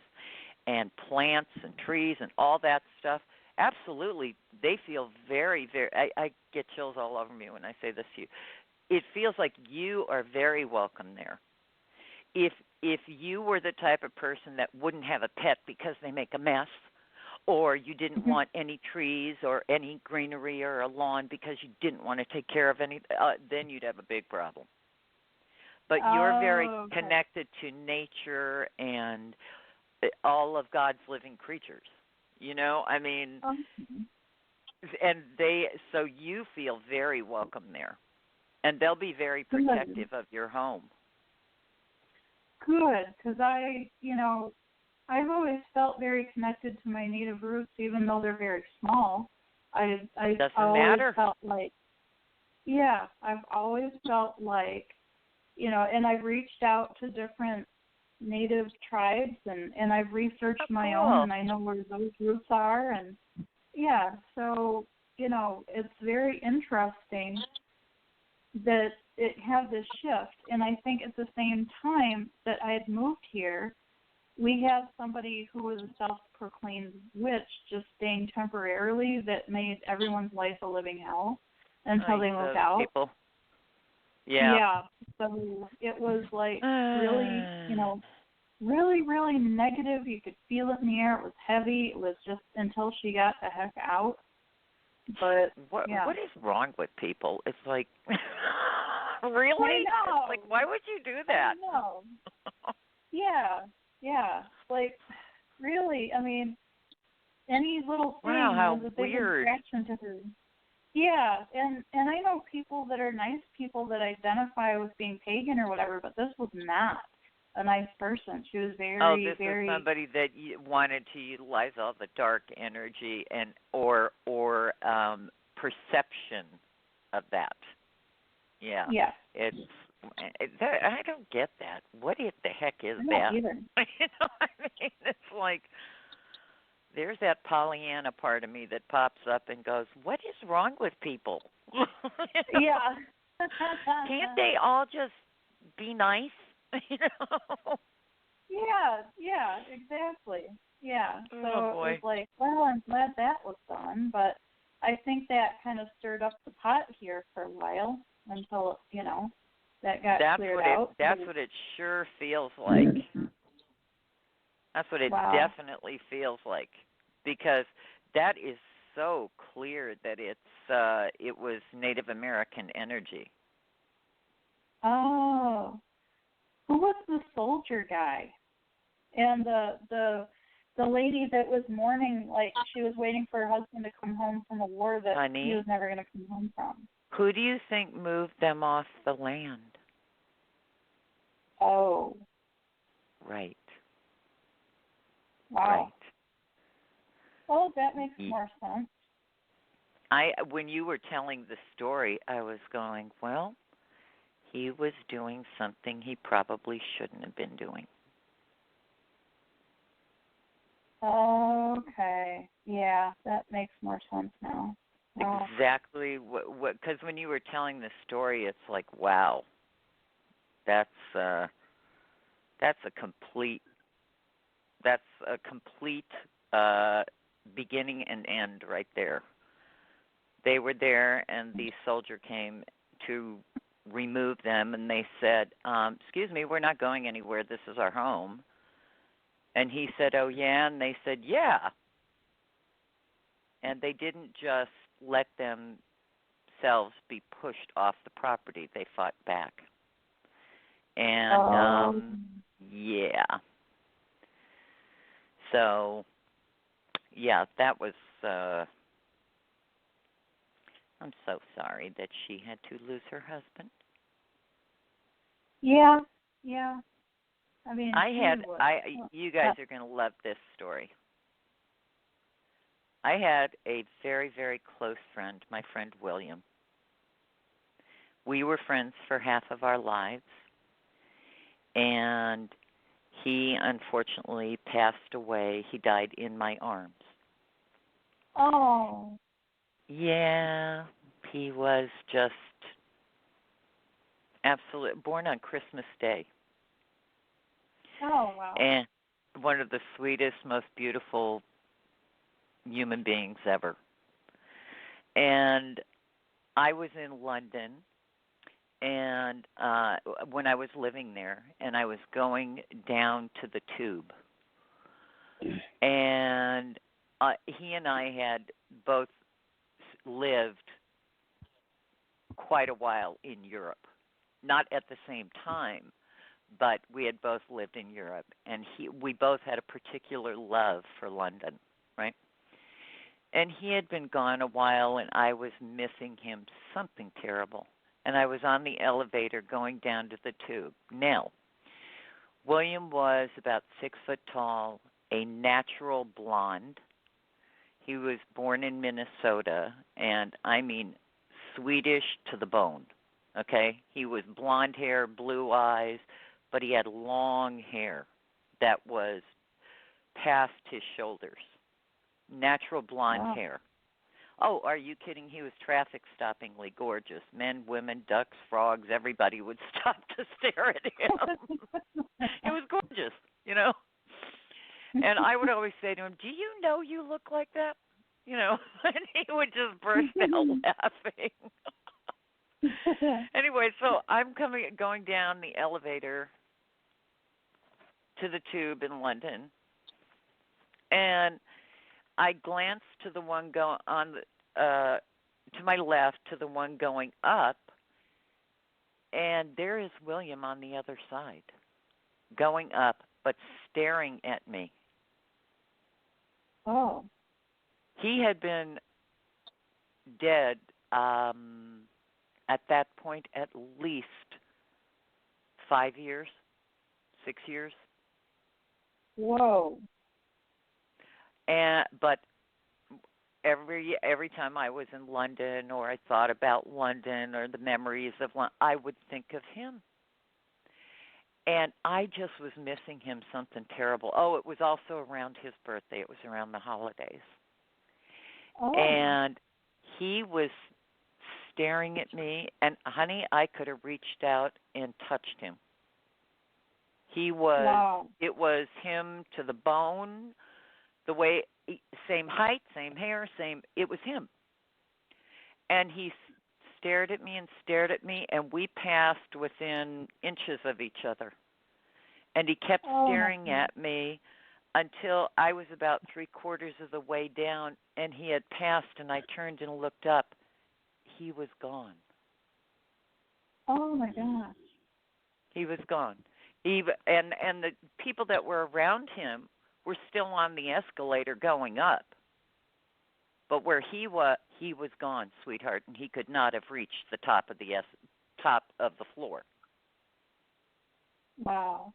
and plants and trees and all that stuff, absolutely, they feel very, very, I get chills all over me when I say this to you. It feels like you are very welcome there. If you were the type of person that wouldn't have a pet because they make a mess, or you didn't want any trees or any greenery or a lawn because you didn't want to take care of any, then you'd have a big problem. But you're very connected to nature and all of God's living creatures. And so you feel very welcome there. And they'll be very protective of your home. Good, because I've always felt very connected to my native roots, even though they're very small. I Doesn't always matter. felt like, yeah, I've always felt like, and I've reached out to different native tribes, and I've researched my own, and I know where those roots are, and yeah, so, it's very interesting that it had this shift, and I think at the same time that I had moved here, we had somebody who was a self-proclaimed witch just staying temporarily that made everyone's life a living hell until they moved out. People. Yeah. Yeah. So it was like really, really, really negative. You could feel it in the air. It was heavy. It was just until she got the heck out. But what yeah. is wrong with people? It's like, really? I know. It's like, why would you do that? I know. Yeah. Like, really, I mean, any little thing how was a big weird. distraction to her. Yeah, and I know people that are nice people that identify with being pagan or whatever, but this was not a nice person. She was very, this very. is somebody that wanted to utilize all the dark energy and or perception of that. Yeah. Yeah. I don't get that. What the heck is I that? don't either. I mean, it's like there's that Pollyanna part of me that pops up and goes, "What is wrong with people?" Yeah. Can't they all just be nice? Yeah, exactly. Yeah. So Oh, boy. it was like, well, I'm glad that was done, but I think that kind of stirred up the pot here for a while until, that got cleared out. That's what it sure feels like. That's what it definitely feels like, because that is so clear that it was Native American energy. Oh. Who was the soldier guy? And the lady that was mourning, like she was waiting for her husband to come home from a war that Honey, he was never going to come home from. Who do you think moved them off the land? Oh. Right. Wow. Right. Well, that makes more sense. When you were telling the story, I was going, well, he was doing something he probably shouldn't have been doing. Okay. Yeah, that makes more sense now. Wow. Exactly what because when you were telling the story, it's like, wow, that's a complete beginning and end right there. They were there, and the soldier came to remove them, and they said, excuse me, we're not going anywhere. This is our home. And he said, oh, yeah? And they said, yeah. And they didn't just let themselves be pushed off the property. They fought back. And, yeah. So, yeah, that was, I'm so sorry that she had to lose her husband. Yeah. I mean, you guys are going to love this story. I had a very, very close friend, my friend William. We were friends for half of our lives, and he unfortunately passed away. He died in my arms. Oh. Yeah, he was just born on Christmas Day. Oh, wow. And one of the sweetest, most beautiful human beings ever. And I was in London, and when I was living there, and I was going down to the Tube. And he and I had both lived quite a while in Europe. Not at the same time, but we had both lived in Europe, and we both had a particular love for London, right? And he had been gone a while, and I was missing him something terrible. and I was on the elevator going down to the tube. Now, William was about 6 foot tall, a natural blonde. He was born in Minnesota, and I mean Swedish to the bone. Okay? He was blonde hair, blue eyes, but he had long hair that was past his shoulders. Natural blonde hair. Oh, are you kidding? He was traffic stoppingly gorgeous. Men, women, ducks, frogs, everybody would stop to stare at him. He was gorgeous, you know. And I would always say to him, "Do you know you look like that?" You know, and he would just burst out laughing. Anyway, so I'm going down the elevator to the tube in London, and I glanced to the one to my left, to the one going up, and there is William on the other side, going up, but staring at me. Oh. He had been dead at that point at least 5 years, 6 years. Whoa. But every time I was in London or I thought about London or the memories of London, I would think of him. And I just was missing him something terrible. Oh, it was also around his birthday. It was around the holidays. Oh. And he was staring at me, and honey, I could have reached out and touched him. He was, wow. It was him to the bone, the way, same height, same hair, it was him. And he stared at me, and we passed within inches of each other. And he kept staring at me until I was about 3/4 of the way down, and he had passed, and I turned and looked up. He was gone. Oh, my gosh. He was gone. And the people that were around him were still on the escalator going up. But where he was gone, sweetheart, and he could not have reached the top of the floor. Wow.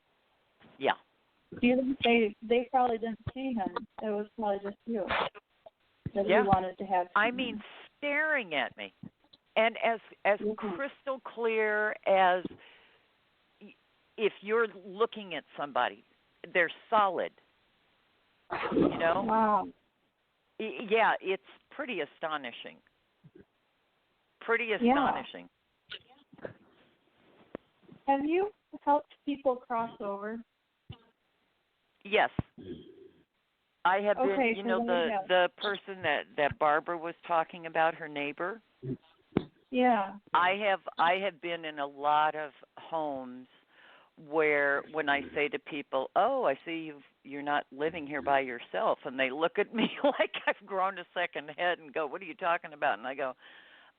Yeah. Do you think they probably didn't see him? It was probably just you that he wanted to have. I mean, staring at me, and as crystal clear as if you're looking at somebody, they're solid. You know? Wow. Yeah, it's pretty astonishing. Pretty astonishing. Yeah. Have you helped people cross over? Yes. I have been, okay, you know, the person that Barbara was talking about, her neighbor. Yeah. I have been in a lot of homes where when I say to people, "Oh, I see you're not living here by yourself," and they look at me like I've grown a second head and go, "What are you talking about?" And I go,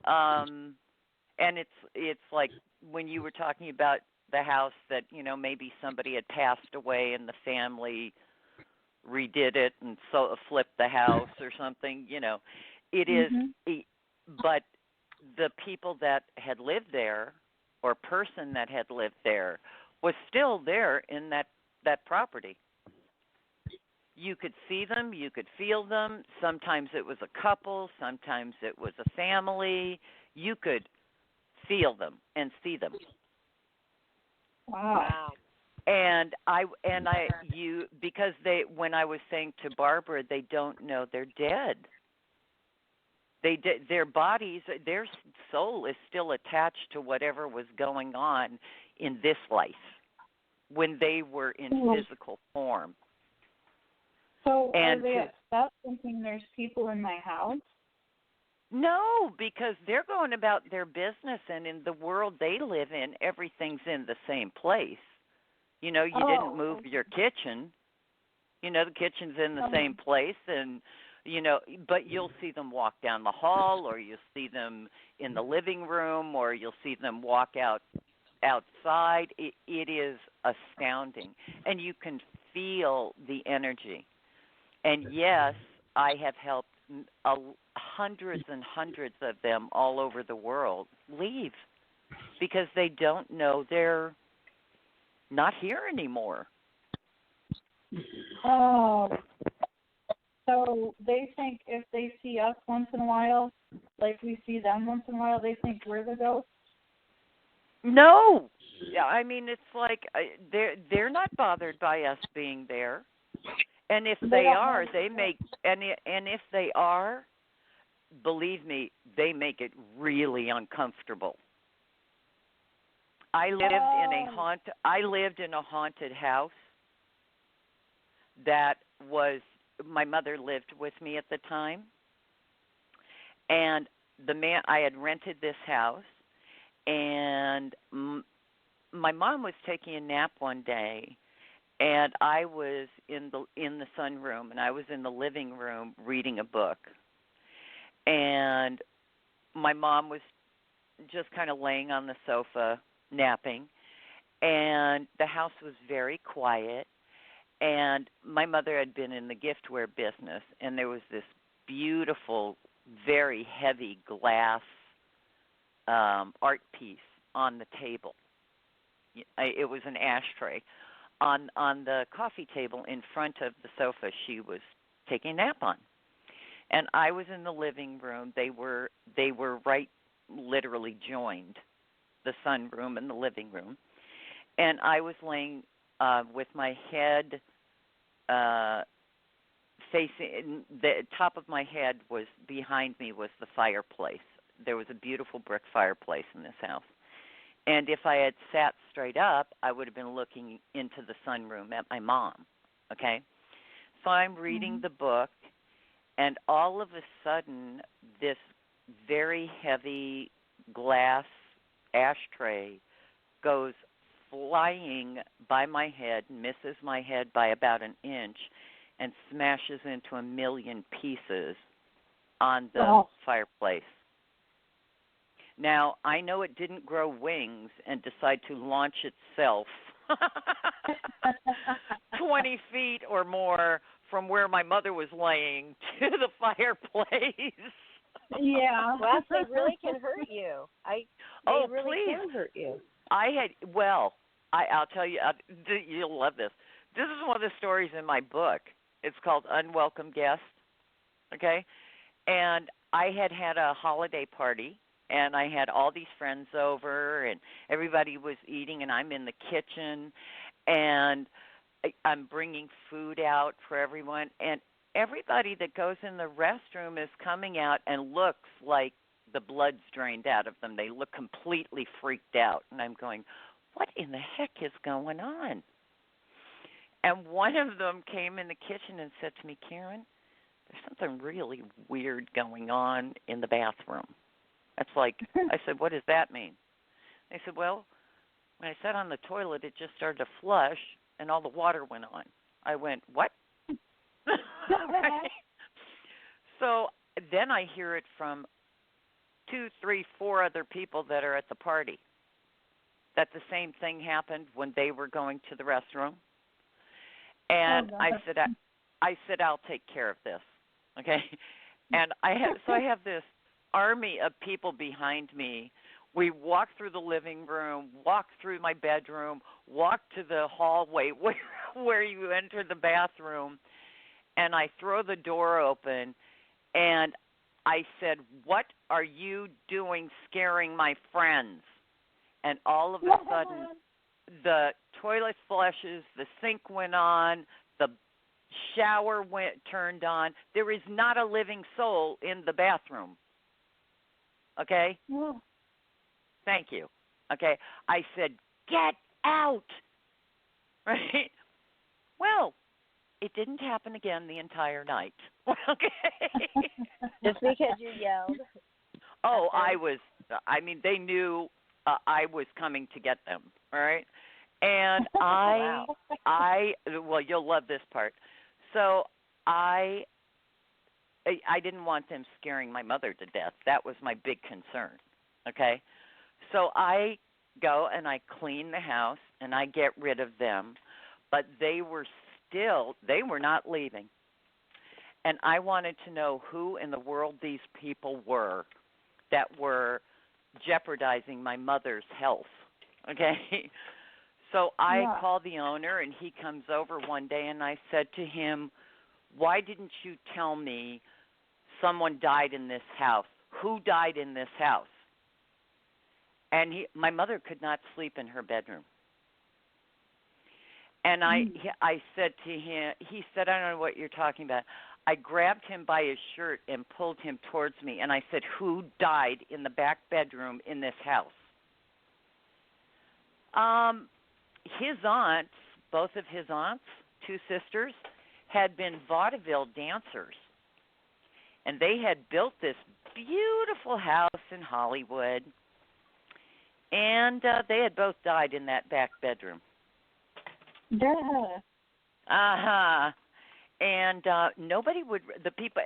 and it's like when you were talking about the house that, you know, maybe somebody had passed away and the family redid it and so flipped the house or something, you know. It is, but the people that had lived there or person that had lived there was still there in that property. You could see them, you could feel them. Sometimes it was a couple, sometimes it was a family. You could feel them and see them. Wow. And because when I was saying to Barbara, they don't know they're dead. Their bodies, their soul is still attached to whatever was going on in this life when they were in physical form. So are they upset thinking there's people in my house? No, because they're going about their business, and in the world they live in, everything's in the same place. You know, you didn't move your kitchen. You know, the kitchen's in the same place, and, you know, but you'll see them walk down the hall, or you'll see them in the living room, or you'll see them walk outside. It is astounding, and you can feel the energy. And yes, I have helped hundreds and hundreds of them all over the world leave. because they don't know they're not here anymore. Oh, so they think if they see us once in a while, like we see them once in a while, they think we're the ghosts? No. Yeah, I mean it's like they're not bothered by us being there. And if they are, they make and if they are, believe me, they make it really uncomfortable. I lived in a haunted house that was my mother lived with me at the time. And I had rented this house, and my mom was taking a nap one day, and I was in the sunroom, and I was in the living room reading a book. And my mom was just kind of laying on the sofa napping, and the house was very quiet. And my mother had been in the giftware business, and there was this beautiful, very heavy glass art piece on the table. It was an ashtray. On the coffee table in front of the sofa she was taking a nap on. And I was in the living room. They were right, literally joined, the sunroom and the living room. And I was laying with my head facing, the top of my head was behind me was the fireplace. There was a beautiful brick fireplace in this house. And if I had sat straight up, I would have been looking into the sunroom at my mom, okay? So I'm reading the book, and all of a sudden, this very heavy glass ashtray goes flying by my head, misses my head by about an inch, and smashes into a million pieces on the fireplace. Now, I know it didn't grow wings and decide to launch itself 20 feet or more from where my mother was laying to the fireplace. Yeah. Well, they really can hurt you. They really can hurt you. I'll tell you, you'll love this. This is one of the stories in my book. It's called Unwelcome Guest, okay? And I had a holiday party, and I had all these friends over, and everybody was eating, and I'm in the kitchen, and I'm bringing food out for everyone, and everybody that goes in the restroom is coming out and looks like the blood's drained out of them. They look completely freaked out, and I'm going, what in the heck is going on? And one of them came in the kitchen and said to me, Karen, there's something really weird going on in the bathroom. That's like, I said, what does that mean? They said, well, when I sat on the toilet, it just started to flush, and all the water went on. I went, what? So then I hear it from 2, 3, 4 other people that are at the party, that the same thing happened when they were going to the restroom. And I said, I'll take care of this, okay? And I have this army of people behind me. We walk through the living room, walk through my bedroom, walk to the hallway where you enter the bathroom, and I throw the door open, and I said, what are you doing scaring my friends? And all of a sudden, the toilet flushes, the sink went on, the shower turned on. There is not a living soul in the bathroom. Okay? Yeah. Thank you. Okay? I said, get out! Right? Well, it didn't happen again the entire night. Okay? Just because you yelled? Oh, they knew I was coming to get them, all right? And well, you'll love this part. So I didn't want them scaring my mother to death. That was my big concern, okay? So I go and I clean the house and I get rid of them, but they were not leaving. And I wanted to know who in the world these people were that were jeopardizing my mother's health. Okay? So I called the owner, and he comes over one day, and I said to him, why didn't you tell me someone died in this house? Who died in this house? And my mother could not sleep in her bedroom. And I said to him, he said, I don't know what you're talking about. I grabbed him by his shirt and pulled him towards me, and I said, who died in the back bedroom in this house? His aunts, both of his aunts, two sisters, had been vaudeville dancers. And they had built this beautiful house in Hollywood. And they had both died in that back bedroom. Yeah. And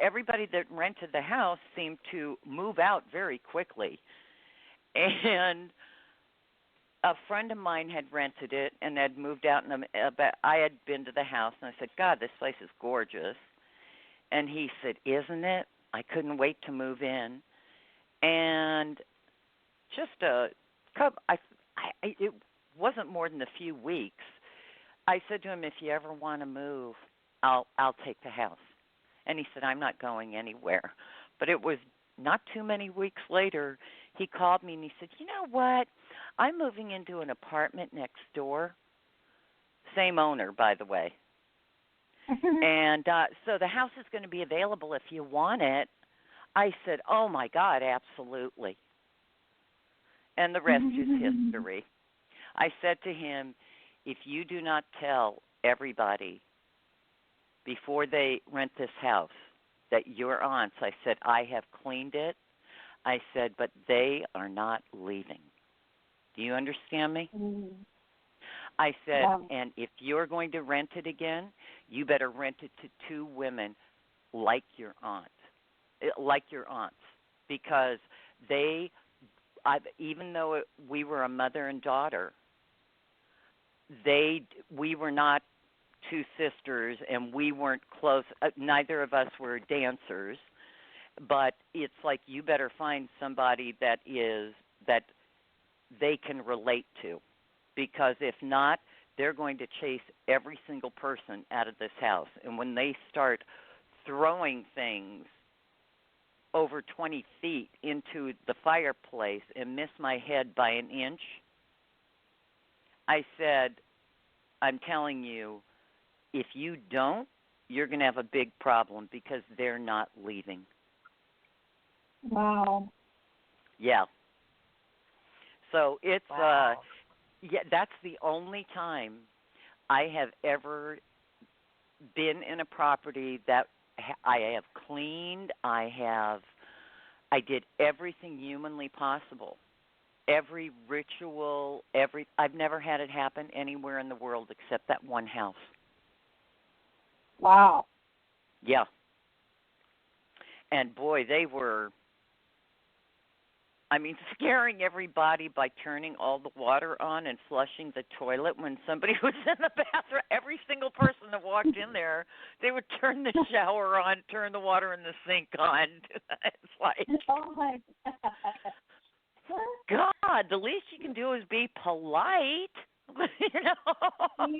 everybody that rented the house seemed to move out very quickly. And a friend of mine had rented it and had moved out. I had been to the house, and I said, God, this place is gorgeous. And he said, isn't it? I couldn't wait to move in. And just it wasn't more than a few weeks. I said to him, if you ever want to move, I'll take the house. And he said, I'm not going anywhere. But it was not too many weeks later, he called me and he said, you know what? I'm moving into an apartment next door. Same owner, by the way. And so the house is going to be available if you want it. I said, oh, my God, absolutely. And the rest is history. I said to him, if you do not tell everybody before they rent this house that your aunts, I said, I have cleaned it. I said, but they are not leaving. Do you understand me? Mm-hmm. I said, and if you're going to rent it again, you better rent it to two women like your aunts, because even though we were a mother and daughter, we were not two sisters, and we weren't close. Neither of us were dancers, but it's like you better find somebody that they can relate to, because if not, they're going to chase every single person out of this house. And when they start throwing things over 20 feet into the fireplace and miss my head by an inch, I said, I'm telling you, if you don't, you're going to have a big problem, because they're not leaving. Wow. Yeah. So it's that's the only time I have ever been in a property that I have cleaned. I did everything humanly possible. Every ritual, I've never had it happen anywhere in the world except that one house. Wow. Yeah. And boy, they were, scaring everybody by turning all the water on and flushing the toilet when somebody was in the bathroom. Every single person that walked in there, they would turn the shower on, turn the water in the sink on. It's like, oh my God, the least you can do is be polite, you know?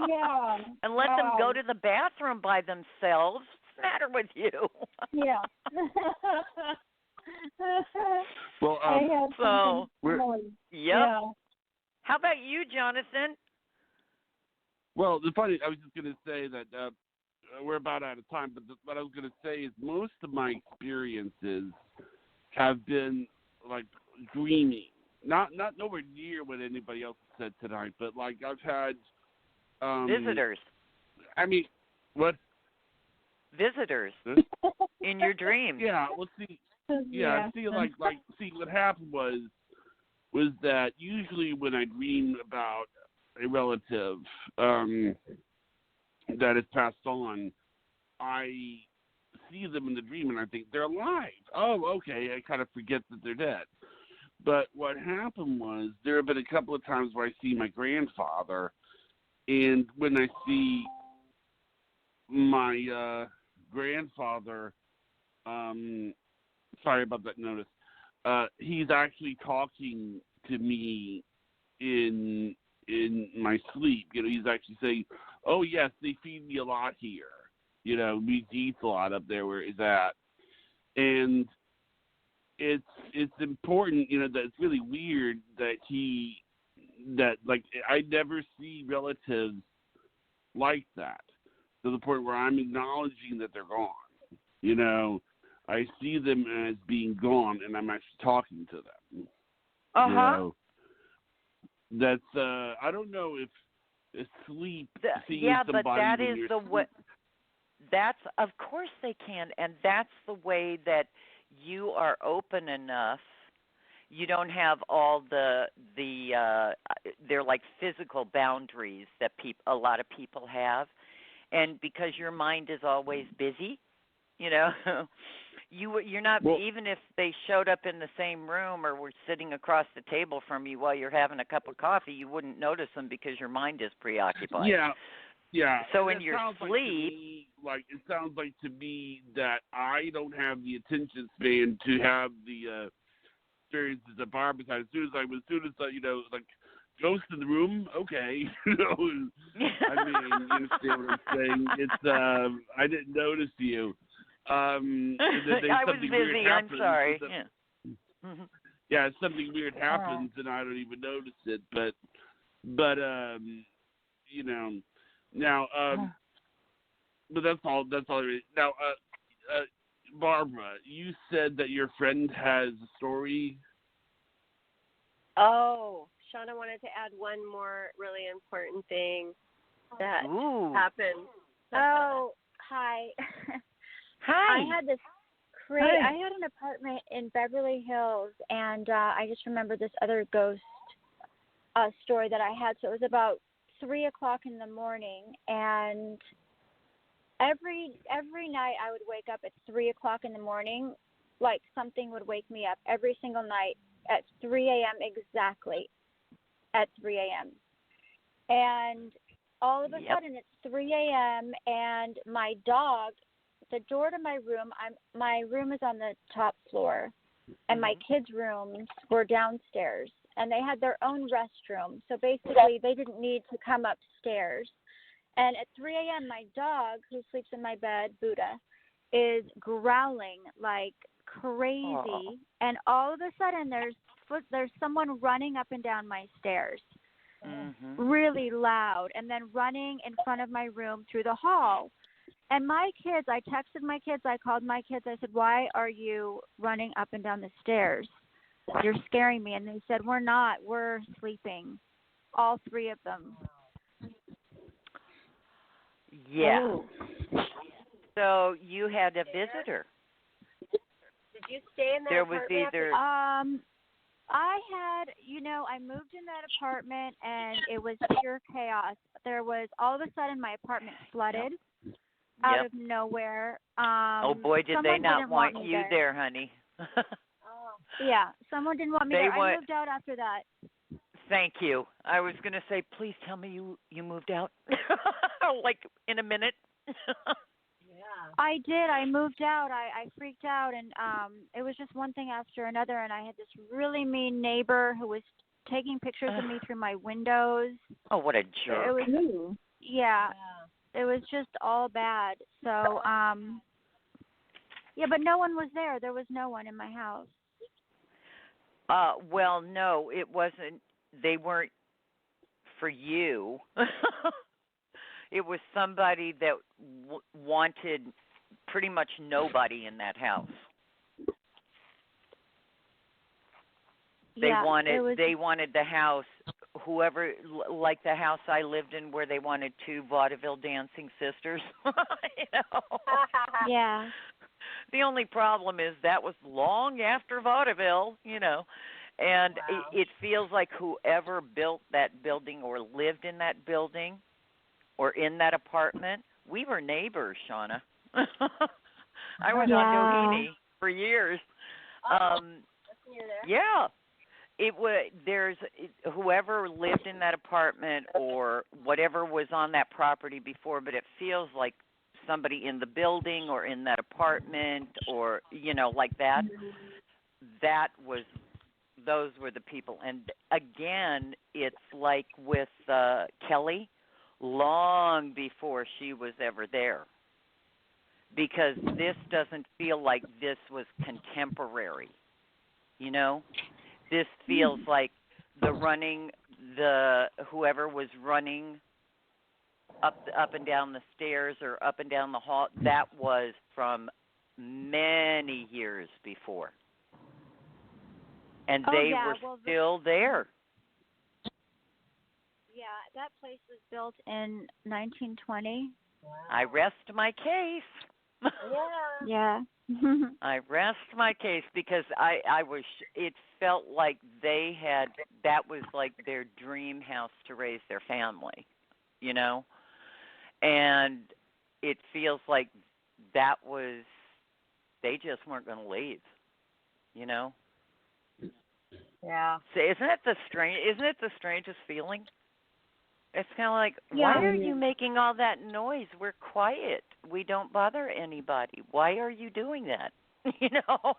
Yeah. And let them go to the bathroom by themselves. What's the matter with you? Yeah. Well, Yeah. How about you, Jonathan? Well, the funny, I was just going to say that we're about out of time, but what I was going to say is most of my experiences have been like dreaming. Not nowhere near what anybody else said tonight, but like I've had visitors. What? Visitors in your dreams. Yeah. Well, see. Yeah. See, see, what happened was that usually when I dream about a relative that has passed on, I see them in the dream and I think they're alive. Oh, okay. I kind of forget that they're dead. But what happened was there have been a couple of times where I see my grandfather, and when I see my grandfather, sorry about that notice, he's actually talking to me in my sleep. He's actually saying, "Oh yes, they feed me a lot here. We eat a lot up there where he's at," and it's important. That it's really weird that I never see relatives like that to the point where I'm acknowledging that they're gone. I see them as being gone, and I'm actually talking to them. That's I don't know if sleep seeing yeah, somebody but that when is you're the way. That's of course they can, and that's the way that you are open enough. You don't have all they're like physical boundaries that a lot of people have, and because your mind is always busy, you're not, even if they showed up in the same room or were sitting across the table from you while you're having a cup of coffee, you wouldn't notice them because your mind is preoccupied. Yeah. So in your sleep, it sounds like to me that I don't have the attention span to have the experiences of Barbara. As soon as ghost in the room, okay. I mean, you understand what I'm saying? It's I didn't notice you. I was busy. I'm sorry. Yeah, something weird happens and I don't even notice it. But now but that's all. That's all. Now, Barbara, you said that your friend has a story. Oh, Shauna wanted to add one more really important thing that happened. Oh, hi. Hi. I had this I had an apartment in Beverly Hills, and I just remember this other ghost story that I had. So it was about 3:00 in the morning, and every night I would wake up at 3:00 in the morning, like something would wake me up every single night at 3 a.m. exactly at 3 a.m. And all of a sudden it's 3 a.m. and my dog, the door to my room is on the top floor, and my kids' rooms were downstairs, and they had their own restroom. So basically they didn't need to come upstairs. And at 3 a.m., my dog, who sleeps in my bed, Buddha, is growling like crazy. And all of a sudden, there's someone running up and down my stairs, really loud, and then running in front of my room through the hall. And my kids, I texted my kids, I called my kids, I said, "Why are you running up and down the stairs? You're scaring me." And they said, "We're not. We're sleeping." All three of them. Yeah. Oh. So you had a visitor. Did you stay in that there apartment? Was either I moved in that apartment and it was pure chaos. There was all of a sudden my apartment flooded out of nowhere. Oh boy, did they not want you there, honey. Yeah, someone didn't want me there. I moved out after that. Thank you. I was going to say, please tell me you moved out, like in a minute. I did. I moved out. I freaked out, and it was just one thing after another, and I had this really mean neighbor who was taking pictures of me through my windows. Oh, what a jerk. It was, it was just all bad. So, but no one was there. There was no one in my house. Well, no, it wasn't. They weren't for you. It was somebody that wanted pretty much nobody in that house. They wanted the house, whoever, like the house I lived in where they wanted 2 vaudeville dancing sisters. Yeah. The only problem is that was long after vaudeville, and it feels like whoever built that building or lived in that building or in that apartment, we were neighbors, Shauna. I was on Doheny for years. Yeah. Whoever lived in that apartment or whatever was on that property before, but it feels like somebody in the building or in that apartment or, like that those were the people. And again, it's like with Kelly, long before she was ever there, because this doesn't feel like this was contemporary. You know, this feels like whoever was running up and down the stairs or up and down the hall, that was from many years before. And they were still there. Yeah, that place was built in 1920. Wow. I rest my case. Yeah. I rest my case because it felt like that was like their dream house to raise their family, you know? And it feels like they just weren't going to leave, you know? Yeah. So isn't it the strangest feeling? It's kind of like, why are you making all that noise? We're quiet. We don't bother anybody. Why are you doing that? You know?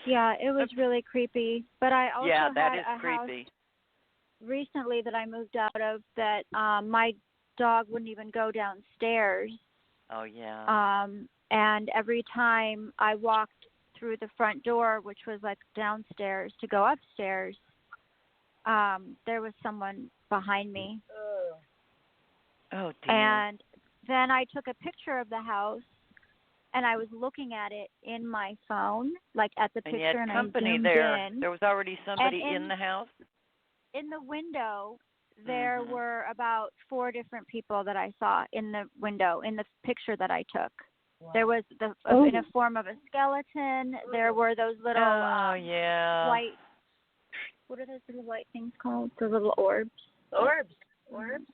Yeah, it was really creepy. But I also had a creepy. House recently that I moved out of that my dog wouldn't even go downstairs. Oh, yeah. And every time I walked through the front door, which was like downstairs, to go upstairs, there was someone behind me. Oh, dear. And then I took a picture of the house, and I was looking at it in my phone, like at the picture, and I company zoomed there. in. There was already somebody in the house? In the window, there were about 4 different people that I saw in the window, in the picture that I took. Wow. There was in a form of a skeleton. There were those little white, what are those little white things called? The little orbs. Orbs.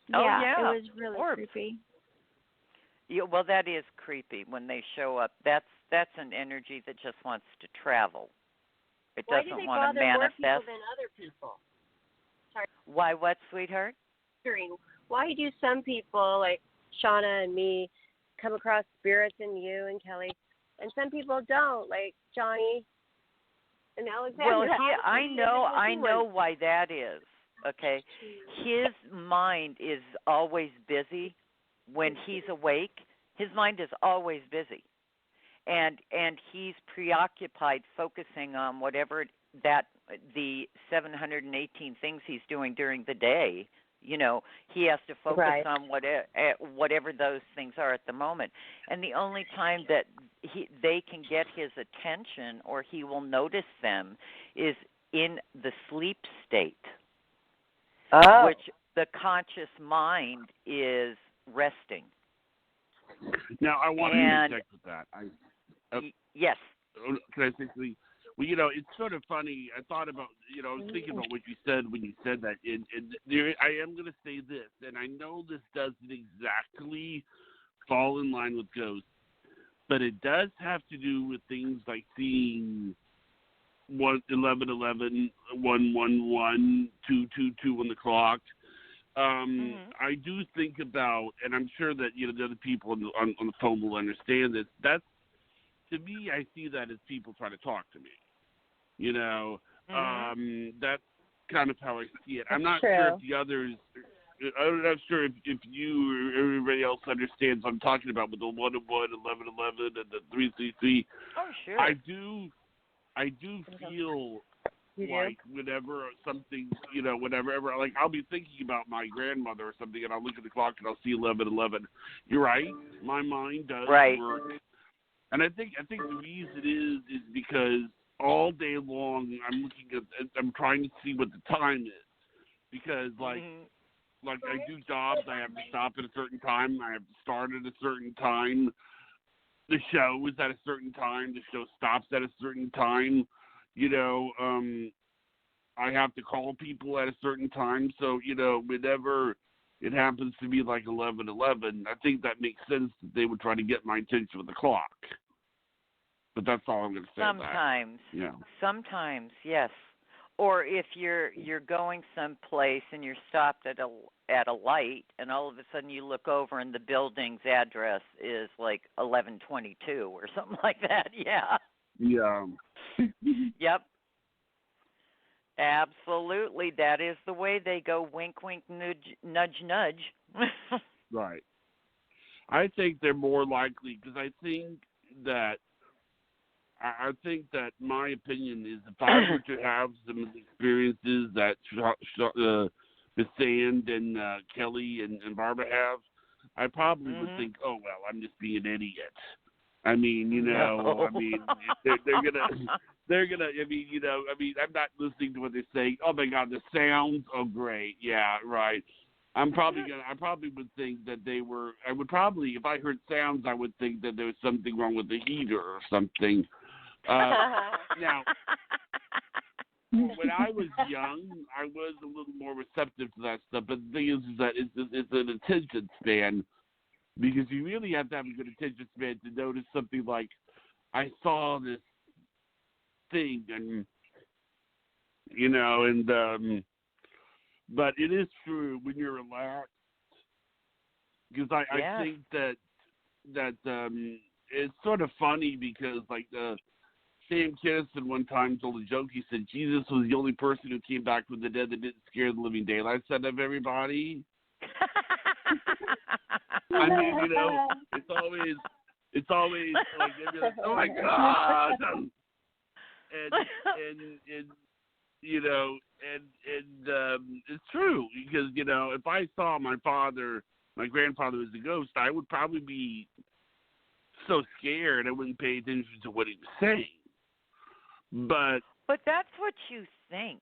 Yeah, it was really creepy. Yeah, well, that is creepy when they show up. That's an energy that just wants to travel. It doesn't want to manifest. Why do they bother more people than other people? Sorry. Why what, sweetheart? Why do some people, like Shauna and me, come across spirits in you and Kelly, and some people don't, like Johnny and Alexander? Well, I know why that is. Okay, his mind is always busy. When he's awake, his mind is always busy, and he's preoccupied focusing on whatever the 718 things he's doing during the day. You know, he has to focus on whatever those things are at the moment. And the only time that they can get his attention or he will notice them is in the sleep state, which the conscious mind is resting. Now, I want to interject with that. Yes. Can I say something? Well, you know, it's sort of funny. I thought about, I was thinking about what you said when you said that. And I am going to say this, and I know this doesn't exactly fall in line with ghosts, but it does have to do with things like seeing 1111, 111, 222 on the clock. I do think about, and I'm sure that the other people on the phone will understand this. That's, to me, I see that as people trying to talk to me. That's kind of how I see it. I'm not sure if the others. I'm not sure if you or everybody else understands what I'm talking about with the 111, 1111, and the 333. Oh, sure. I do feel like whenever something, whenever, like I'll be thinking about my grandmother or something, and I'll look at the clock and I'll see 11:11. You're right. My mind does work, and I think the reason is because all day long I'm trying to see what the time is, because like I do jobs, I have to stop at a certain time, I have to start at a certain time. The show is at a certain time. The show stops at a certain time. I have to call people at a certain time. So, whenever it happens to be like 11:11, I think that makes sense that they would try to get my attention with the clock. But that's all I'm going to say. Sometimes. Yeah. Sometimes, yes. Or if you're going someplace and you're stopped at a light, and all of a sudden you look over and the building's address is like 1122 or something like that. Yeah. Yeah. Yep. Absolutely. That is the way they go. Wink, wink, nudge, nudge, nudge. Right. I think they're more likely because I think that my opinion is if I were to have some of the experiences that Miss Sand and Kelly and Barbara have, I probably would think, oh well, I'm just being an idiot. I mean, No. I mean, they're gonna. I'm not listening to what they're saying. Oh my God, the sounds. Oh great, yeah, right. I probably would think that they were. I would probably, if I heard sounds, I would think that there was something wrong with the heater or something. Now, when I was young, I was a little more receptive to that stuff. But the thing is that it's an attention span. Because you really have to have a good attention span to notice something like, I saw this thing, and but it is true when you're relaxed. Because I think that it's sort of funny because like Sam Kinison one time told a joke. He said Jesus was the only person who came back from the dead that didn't scare the living daylights out of everybody. I mean, it's always like, oh my God, and it's true because if I saw my grandfather was a ghost, I would probably be so scared I wouldn't pay attention to what he was saying. But that's what you think.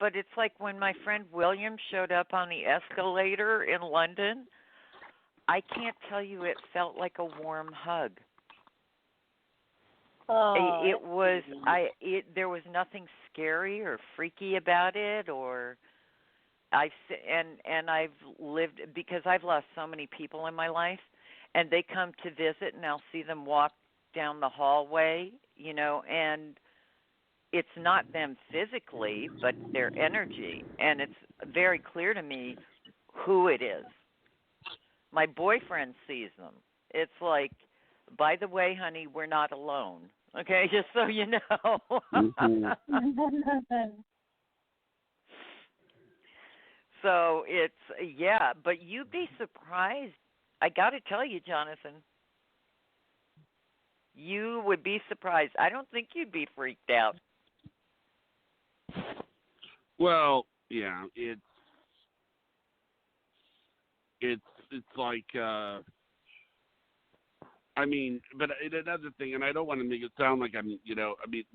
But it's like when my friend William showed up on the escalator in London, I can't tell you it felt like a warm hug. Oh, It was there was nothing scary or freaky about it, or I've lived because I've lost so many people in my life, and they come to visit and I'll see them walk down the hallway, and it's not them physically, but their energy. And it's very clear to me who it is. My boyfriend sees them. It's like, by the way, honey, we're not alone. Okay, just so you know. Mm-hmm. So but you'd be surprised. I got to tell you, Jonathan, you would be surprised. I don't think you'd be freaked out. Well, yeah, it's like but another thing, and I don't want to make it sound like I'm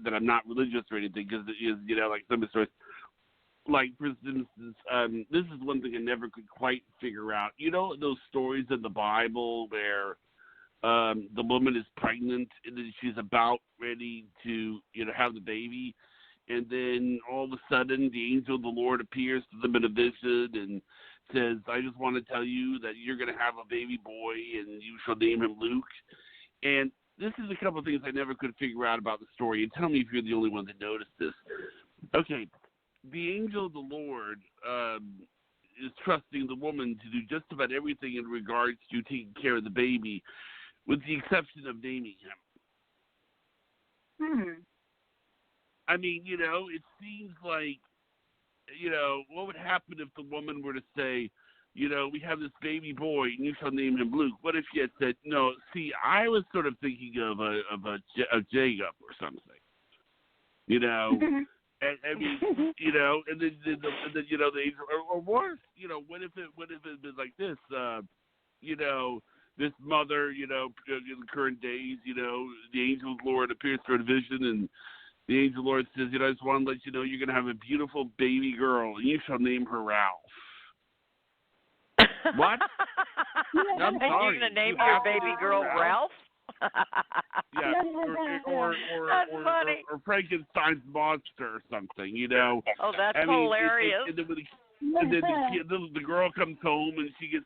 that I'm not religious or anything, because it is like some stories. Like for instance, this is one thing I never could quite figure out. Those stories in the Bible where the woman is pregnant and then she's about ready to have the baby. And then all of a sudden, the angel of the Lord appears to them in a vision and says, I just want to tell you that you're going to have a baby boy and you shall name him Luke. And this is a couple of things I never could figure out about the story. And tell me if you're the only one that noticed this. Okay, the angel of the Lord is trusting the woman to do just about everything in regards to taking care of the baby, with the exception of naming him. I mean, it seems like, what would happen if the woman were to say, we have this baby boy and you shall name him Luke? What if she had said, no, see, I was sort of thinking of a Jacob or something, And I mean, and then the angel, or worse, what if it had been like this, this mother, in the current days, the angel of the Lord appears to her in a vision, and the angel of the Lord says, I just want to let you know you're going to have a beautiful baby girl, and you shall name her Ralph. What? I'm sorry. You're going to name your baby girl Ralph? Yeah, or Frankenstein's monster or something, Oh, that's hilarious. And then the girl comes home and she gets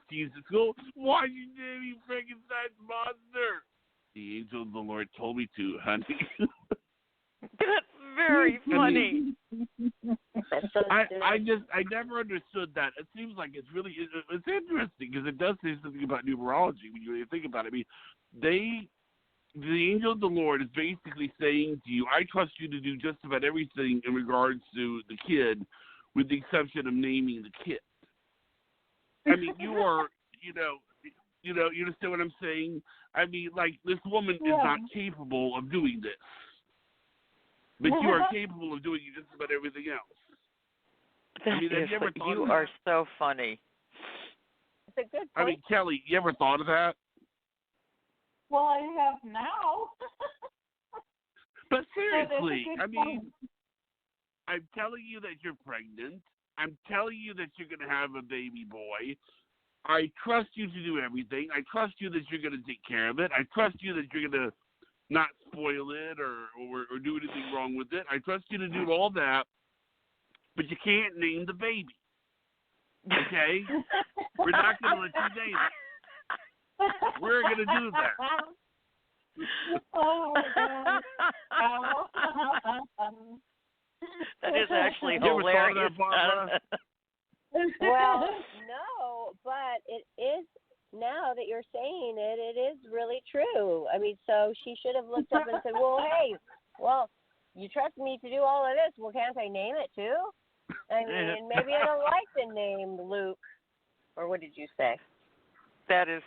teased at school. Why you naming Frankenstein's monster? The angel of the Lord told me to, honey. That's very funny. I never understood that. It seems like it's interesting because it does say something about numerology when you really think about it. I mean, the angel of the Lord is basically saying to you, I trust you to do just about everything in regards to the kid, with the exception of naming the kid. I mean, you are, you understand what I'm saying? I mean, like, this woman is not capable of doing this. But you are capable of doing just about everything else. Have you ever thought you of are that? so funny. It's a good point. I mean, Kelly, you ever thought of that? Well, I have now. But seriously, That is a good point. I'm telling you that you're pregnant. I'm telling you that you're going to have a baby boy. I trust you to do everything. I trust you that you're going to take care of it. I trust you that you're going to not spoil it or do anything wrong with it. I trust you to do all that, but you can't name the baby. Okay? We're not going to let you name it. We're going to do that. Oh, my God. That is actually You ever thought of hilarious. that, Barbara? Well, no, but it is, now that you're saying it, it is really true. I mean, so she should have looked up and said, well, hey, you trust me to do all of this. Well, can't I name it too? I mean, maybe I don't like the name Luke. Or what did you say? That is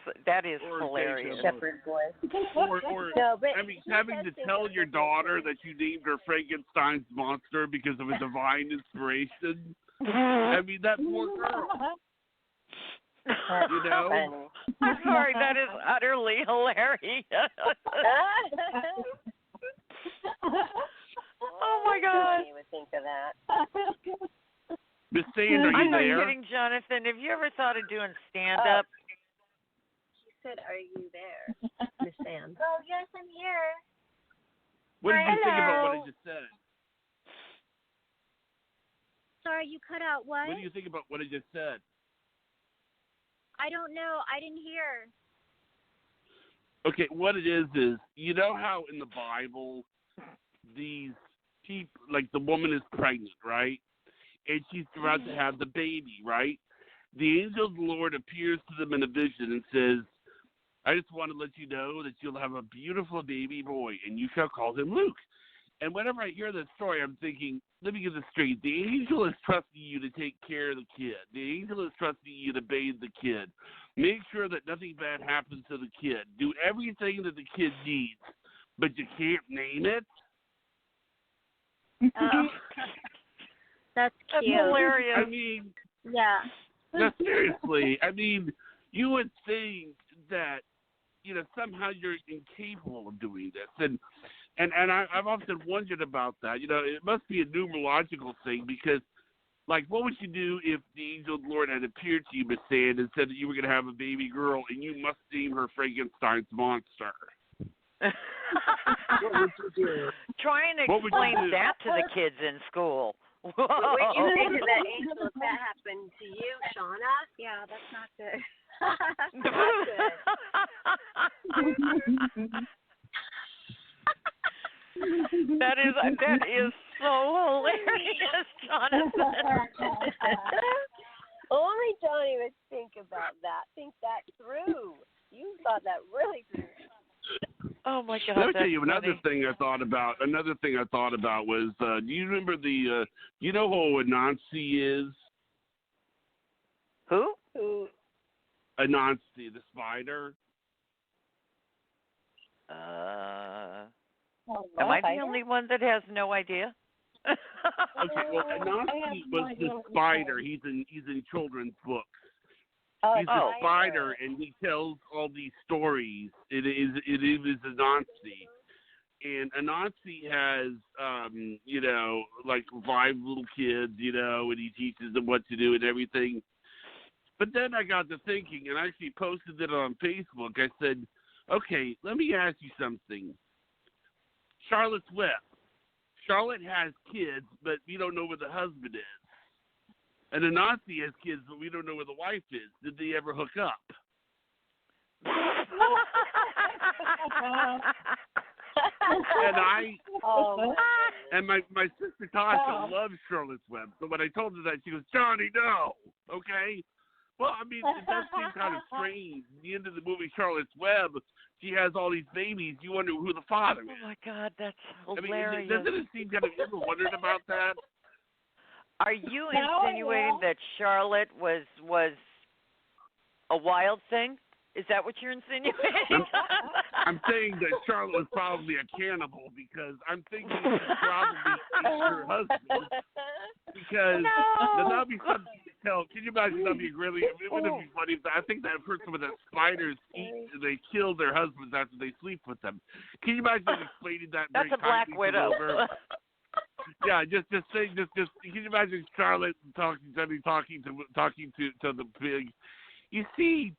Or hilarious. Shepherd boy. Or No, but I mean, she having does to think tell of your the daughter thing. that you named her Frankenstein's monster because of a divine inspiration. I mean, that poor girl. That's You know? funny. I'm sorry, that is utterly hilarious. Oh my God. You would think of that. Miss Sand, are you I'm not there? kidding, Jonathan. Have you ever thought of doing stand-up? She said, are you there, Miss Sam? Oh, yes, I'm here. What did you think about what I Hello. just said? Sorry, you cut out. What? What do you think about what I just said? I don't know. I didn't hear. Okay, what it is, you know how in the Bible, these people, like the woman is pregnant, right? And she's about to have the baby, right? The angel of the Lord appears to them in a vision and says, I just want to let you know that you'll have a beautiful baby boy, and you shall call him Luke. And whenever I hear that story, I'm thinking, let me get this straight. The angel is trusting you to take care of the kid. The angel is trusting you to bathe the kid. Make sure that nothing bad happens to the kid. Do everything that the kid needs, but you can't name it. That's That's cute. hilarious. I mean, Yeah. no, seriously. I mean, you would think that, somehow you're incapable of doing this. And I've often wondered about that. It must be a numerological thing because, like, what would you do if the angel of the Lord had appeared to you, Miss Sand, and said that you were going to have a baby girl and you must name her Frankenstein's monster? What would you do? Trying to What would you explain do? that to the kids in school. What would you say to that angel if that happened to you, Shauna? Yeah, that's not good. That is so hilarious, Jonathan. Only Johnny would think about that. Think that through. You thought that really through. Oh my God! Let me tell that's you another funny. thing I thought about. Another thing I thought about was, do you remember you know who Anansi is? Who? Anansi, the spider. Am I the only one that has no idea? Okay, well, Anansi was the spider. He's in children's books. He's a spider, and he tells all these stories. It is Anansi. And Anansi has, like 5 little kids, and he teaches them what to do and everything. But then I got to thinking, and I actually posted it on Facebook. I said, okay, let me ask you something. Charlotte's Web. Charlotte has kids, but we don't know where the husband is. And Anansi has kids, but we don't know where the wife is. Did they ever hook up? And my sister Tasha loves Charlotte's Web. So when I told her that, she goes, Johnny, no. Okay? Well, I mean, it does seem kind of strange. At the end of the movie, Charlotte's Web, she has all these babies. You wonder who the father is. Oh my God, that's I mean, hilarious. doesn't it seem kind of, you ever wondered about that? Are you insinuating that Charlotte was a wild thing? Is that what you're insinuating? I'm saying that Charlotte was probably a cannibal because I'm thinking she probably ate her husband because that would be something to tell. Can you imagine? That'd be really. It wouldn't be funny. I think that first one that spiders eat, they kill their husbands after they sleep with them. Can you imagine explaining that? That's very a Black Widow. Yeah, just saying. Just. Can you imagine Charlotte talking to the pig? You see.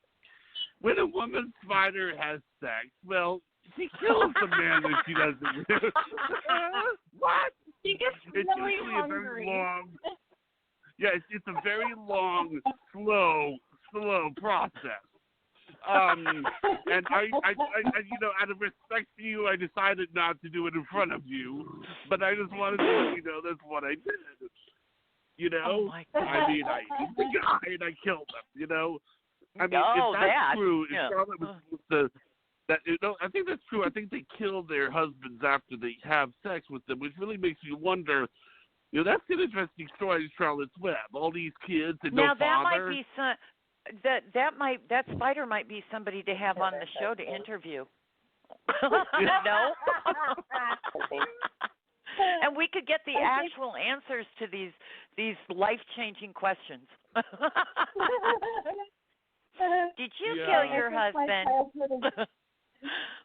When a woman spider has sex, well, she kills the man that she doesn't with. What? She gets It's really usually hungry. a very long. Yeah, it's a very long, slow process. And I, out of respect for you, I decided not to do it in front of you. But I just wanted to let you know that's what I did. You know, Oh my God. I mean, I ate the guy and I killed him. You know. I mean, Oh, if that's that. true, if Yeah. Charlotte was supposed to, I think that's true. I think they kill their husbands after they have sex with them, which really makes you wonder. That's an interesting story in Charlotte's Web. All these kids and Now no that father. might be that spider might be somebody to have on the show to interview. No. And we could get the actual answers to these life-changing questions. Did you kill your husband?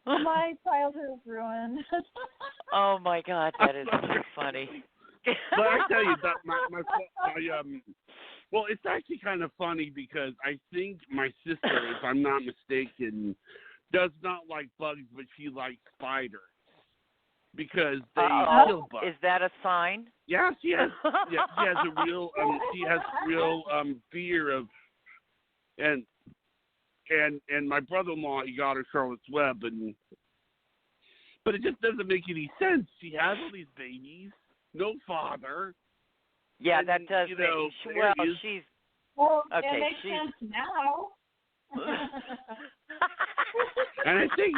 My childhood is ruined. Oh my God, that is so funny. But I tell you that well, it's actually kind of funny because I think my sister, if I'm not mistaken, does not like bugs, but she likes spiders because they kill bugs. Is that a sign? Yeah, she has. Yeah, she has a real. She has real fear of, and my brother-in-law, he got her Charlotte's Web, but it just doesn't make any sense. She has all these babies, no father. Yeah, and, that does. She's okay. It makes sense now. And I think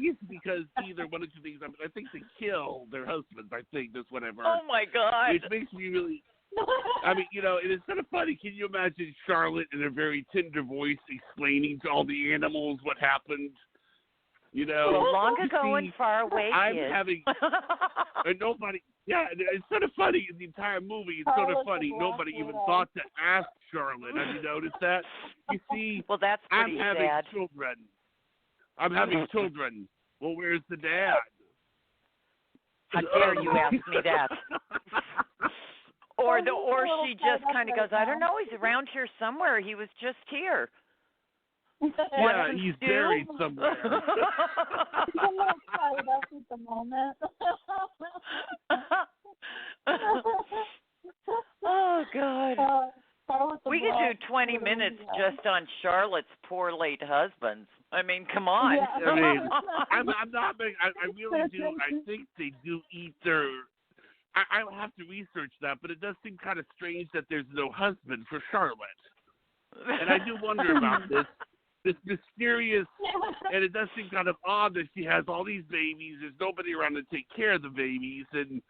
it's because either one of two things. I think they kill their husbands. I think that's whatever. Oh my God! Which makes me really. I mean, it is kind of funny. Can you imagine Charlotte in a very tender voice explaining to all the animals what happened? Long ago and far away. I'm kids. having nobody. Yeah, it's sort of funny in the entire movie. It's sort of funny. Nobody even thought to ask Charlotte. Have you noticed that? You see, well, that's pretty I'm having sad. children. I'm having children. Well, where's the dad? How dare you ask me that? Or she just kind of goes, I don't know. He's around here somewhere. He was just here. Yeah, he's buried somewhere. He's a little tied up at the moment. Oh God. We could do 20 Black minutes Widow. just on Charlotte's poor late husbands. I mean, come on. Yeah. I mean, I'm not. I really do. I think they do eat their. I'll have to research that, but it does seem kind of strange that there's no husband for Charlotte. And I do wonder about this mysterious, and it does seem kind of odd that she has all these babies. There's nobody around to take care of the babies, and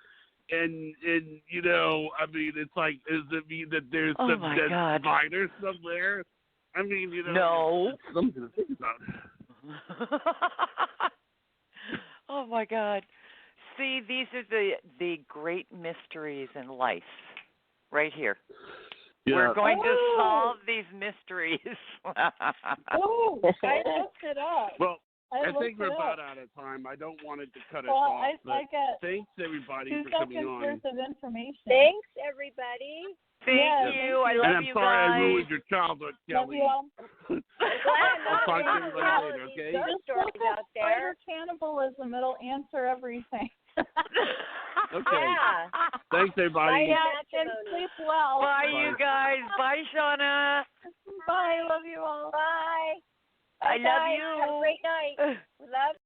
I mean, it's like, does it mean that there's some dead spider somewhere? I mean, No. It's something to think about. Oh my God. See, these are the great mysteries in life, right here. Yeah. We're going to solve these mysteries. Oh, I looked it up. Well, I think we're about out of time. I don't want it to cut us off, but thanks everybody 2 for coming seconds on. worth of information. Thanks, everybody. Thank you. I love and you I'm sorry guys. I ruined your childhood, Love Kelly. you all. I'll talk to you later, okay? Just look at spider cannibalism. It'll answer everything. Okay. Yeah. Thanks, everybody. Yeah, and sleep well. Bye, you guys. Bye, Shauna. Bye. Love you all. Bye. I Bye, love guys. you. Have a great night.